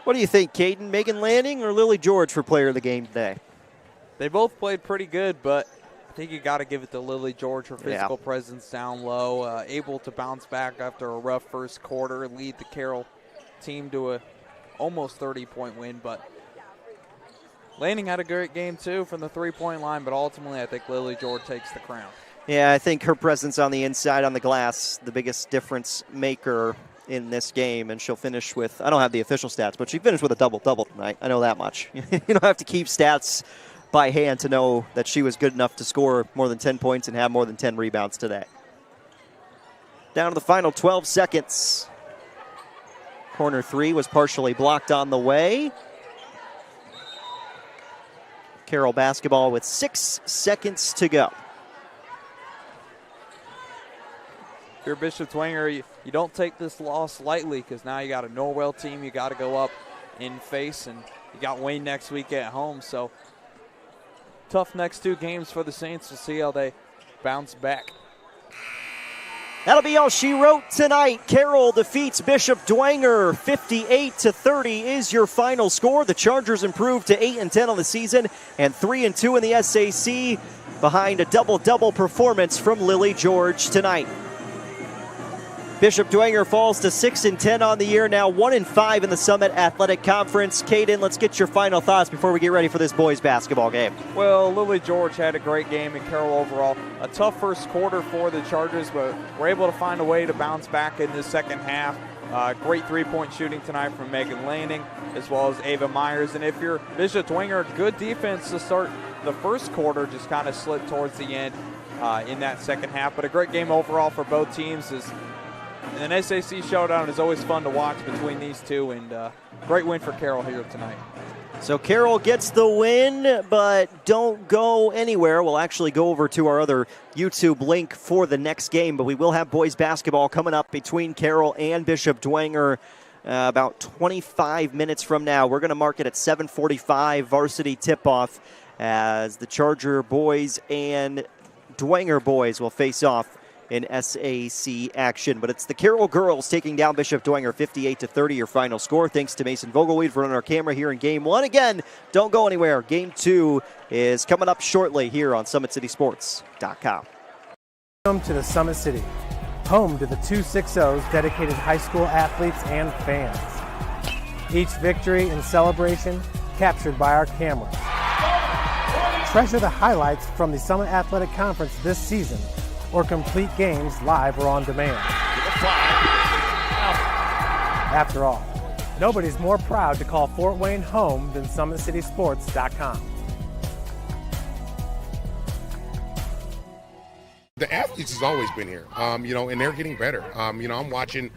What do you think, Caden? Megan Lanning or Lily George for player of the game today? They both played pretty good, but I think you got to give it to Lily George. Her physical presence down low, able to bounce back after a rough first quarter, lead the Carroll team to a almost 30-point win. But Lanning had a great game, too, from the three-point line, but ultimately I think Lily George takes the crown. Yeah, I think her presence on the inside on the glass, the biggest difference maker in this game, and she'll finish with, I don't have the official stats, but she finished with a double-double tonight. I know that much. You don't have to keep stats by hand to know that she was good enough to score more than 10 points and have more than 10 rebounds today. Down to the final 12 seconds. Corner three was partially blocked on the way. Carroll basketball with 6 seconds to go. If you're Bishop Dwenger, you don't take this loss lightly, because now you got a Norwell team you got to go up and face, and you got Wayne next week at home. So tough next 2 games for the Saints. We'll see how they bounce back. That'll be all she wrote tonight. Carroll defeats Bishop Dwenger 58-30 is your final score. The Chargers improved to 8-10 on the season and 3-2 in the SAC behind a double-double performance from Lily George tonight. Bishop Dwenger falls to 6-10 on the year, now 1-5 in the Summit Athletic Conference. Caden, let's get your final thoughts before we get ready for this boys basketball game. Well, Lily George had a great game in Carroll overall. A tough first quarter for the Chargers, but we're able to find a way to bounce back in the second half. Great three-point shooting tonight from Megan Lanning as well as Ava Myers. And if you're Bishop Dwenger, good defense to start the first quarter, just kind of slipped towards the end in that second half. But a great game overall for both teams. An SAC showdown is always fun to watch between these two, and great win for Carroll here tonight. So Carroll gets the win, but don't go anywhere. We'll actually go over to our other YouTube link for the next game, but we will have boys basketball coming up between Carroll and Bishop Dwenger about 25 minutes from now. We're going to mark it at 7:45 varsity tip-off as the Charger boys and Dwenger boys will face off in SAC action. But it's the Carroll girls taking down Bishop Dwenger 58-30, your final score. Thanks to Mason Vogelweed for running our camera here in Game 1. Again, don't go anywhere. Game 2 is coming up shortly here on SummitCitySports.com. Welcome to the Summit City, home to the 260's dedicated high school athletes and fans. Each victory and celebration captured by our camera. Treasure the highlights from the Summit Athletic Conference this season, or complete games live or on demand. After all, nobody's more proud to call Fort Wayne home than SummitCitySports.com. The athletes has always been here, and they're getting better. I'm watching,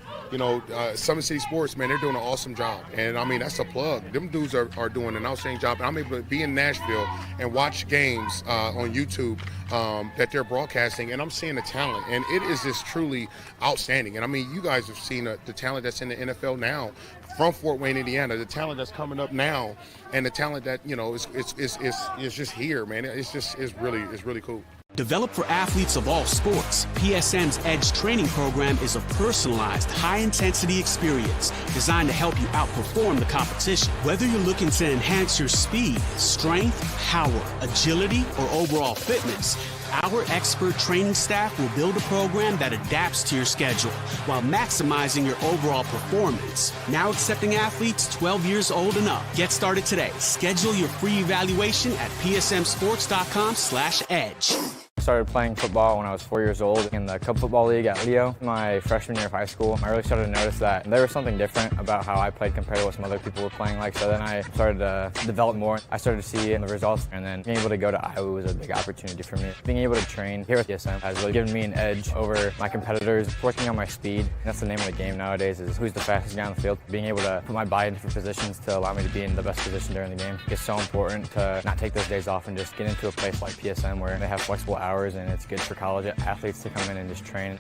Summit City Sports, man, they're doing an awesome job. And, that's a plug. Them dudes are doing an outstanding job. And I'm able to be in Nashville and watch games on YouTube that they're broadcasting, and I'm seeing the talent. And it is just truly outstanding. And, you guys have seen the talent that's in the NFL now from Fort Wayne, Indiana, the talent that's coming up now, and the talent that, is just here, man. It's really cool. Developed for athletes of all sports, PSM's Edge training program is a personalized, high-intensity experience designed to help you outperform the competition. Whether you're looking to enhance your speed, strength, power, agility, or overall fitness, our expert training staff will build a program that adapts to your schedule while maximizing your overall performance. Now accepting athletes 12 years old and up. Get started today. Schedule your free evaluation at psmsports.com/edge. I started playing football when I was 4 years old in the Cub Football League at Leo. My freshman year of high school, I really started to notice that there was something different about how I played compared to what some other people were playing like. So then I started to develop more. I started to see the results, and then being able to go to Iowa was a big opportunity for me. Being able to train here with PSM has really given me an edge over my competitors. Working on my speed, that's the name of the game nowadays, is who's the fastest guy on the field. Being able to put my body in different positions to allow me to be in the best position during the game. It's so important to not take those days off and just get into a place like PSM where they have flexible hours, and it's good for college athletes to come in and just train.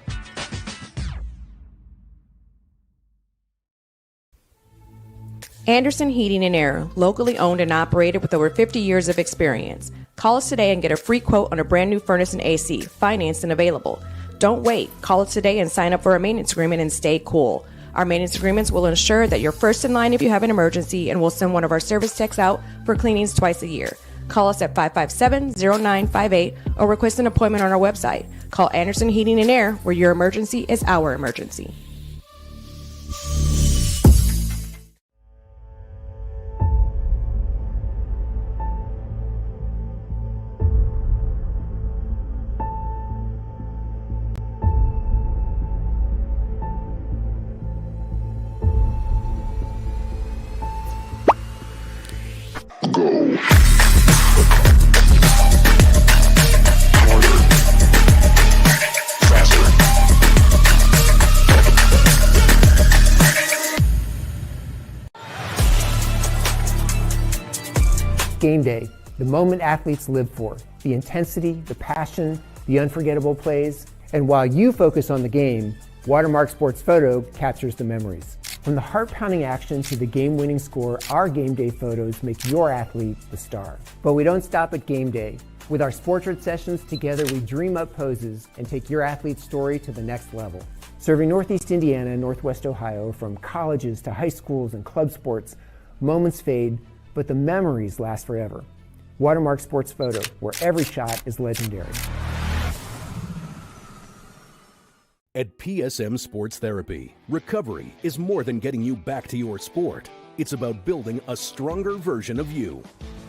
Anderson Heating and Air, locally owned and operated with over 50 years of experience. Call us today and get a free quote on a brand new furnace and AC, financed and available. Don't wait. Call us today and sign up for a maintenance agreement and stay cool. Our maintenance agreements will ensure that you're first in line if you have an emergency, and we'll send one of our service techs out for cleanings twice a year. Call us at 557-0958 or request an appointment on our website. Call Anderson Heating and Air, where your emergency is our emergency. Game day, the moment athletes live for, the intensity, the passion, the unforgettable plays. And while you focus on the game, Watermark Sports Photo captures the memories. From the heart-pounding action to the game-winning score, our game day photos make your athlete the star. But we don't stop at game day. With our Sportrait sessions, together we dream up poses and take your athlete's story to the next level. Serving Northeast Indiana and Northwest Ohio, from colleges to high schools and club sports, moments fade, but the memories last forever. Watermark Sports Photo, where every shot is legendary. At PSM Sports Therapy, recovery is more than getting you back to your sport. It's about building a stronger version of you.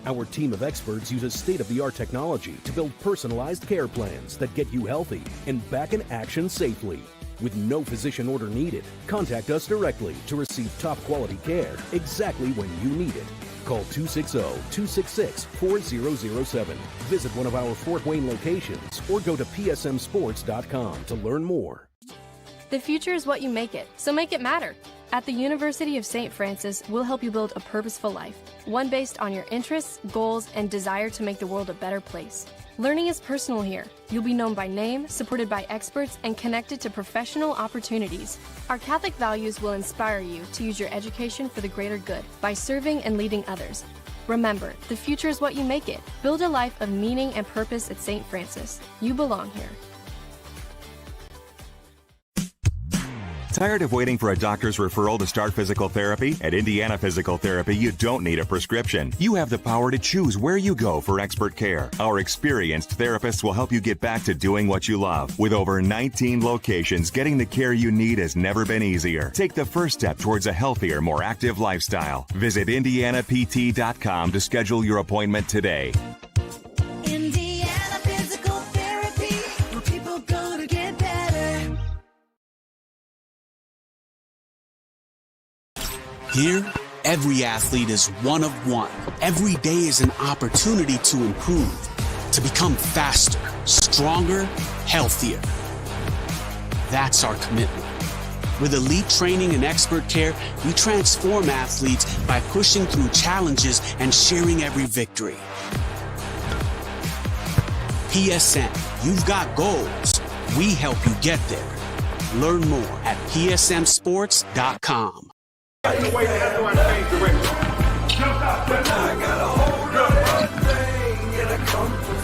Our team of experts uses state-of-the-art technology to build personalized care plans that get you healthy and back in action safely. With no physician order needed, contact us directly to receive top-quality care exactly when you need it. Call 260-266-4007. Visit one of our Fort Wayne locations or go to psmsports.com to learn more. The future is what you make it, so make it matter. At the University of St. Francis, we'll help you build a purposeful life, one based on your interests, goals, and desire to make the world a better place. Learning is personal here. You'll be known by name, supported by experts, and connected to professional opportunities. Our Catholic values will inspire you to use your education for the greater good by serving and leading others. Remember, the future is what you make it. Build a life of meaning and purpose at St. Francis. You belong here. Tired of waiting for a doctor's referral to start physical therapy? At Indiana Physical Therapy, you don't need a prescription. You have the power to choose where you go for expert care. Our experienced therapists will help you get back to doing what you love. With over 19 locations, getting the care you need has never been easier. Take the first step towards a healthier, more active lifestyle. Visit IndianaPT.com to schedule your appointment today. Indiana Physical Therapy, where people go to get better. Here, every athlete is one of one. Every day is an opportunity to improve, to become faster, stronger, healthier. That's our commitment. With elite training and expert care, we transform athletes by pushing through challenges and sharing every victory. PSN, you've got goals. We help you get there. Learn more at psmsports.com. I got a hold of my thing and I come for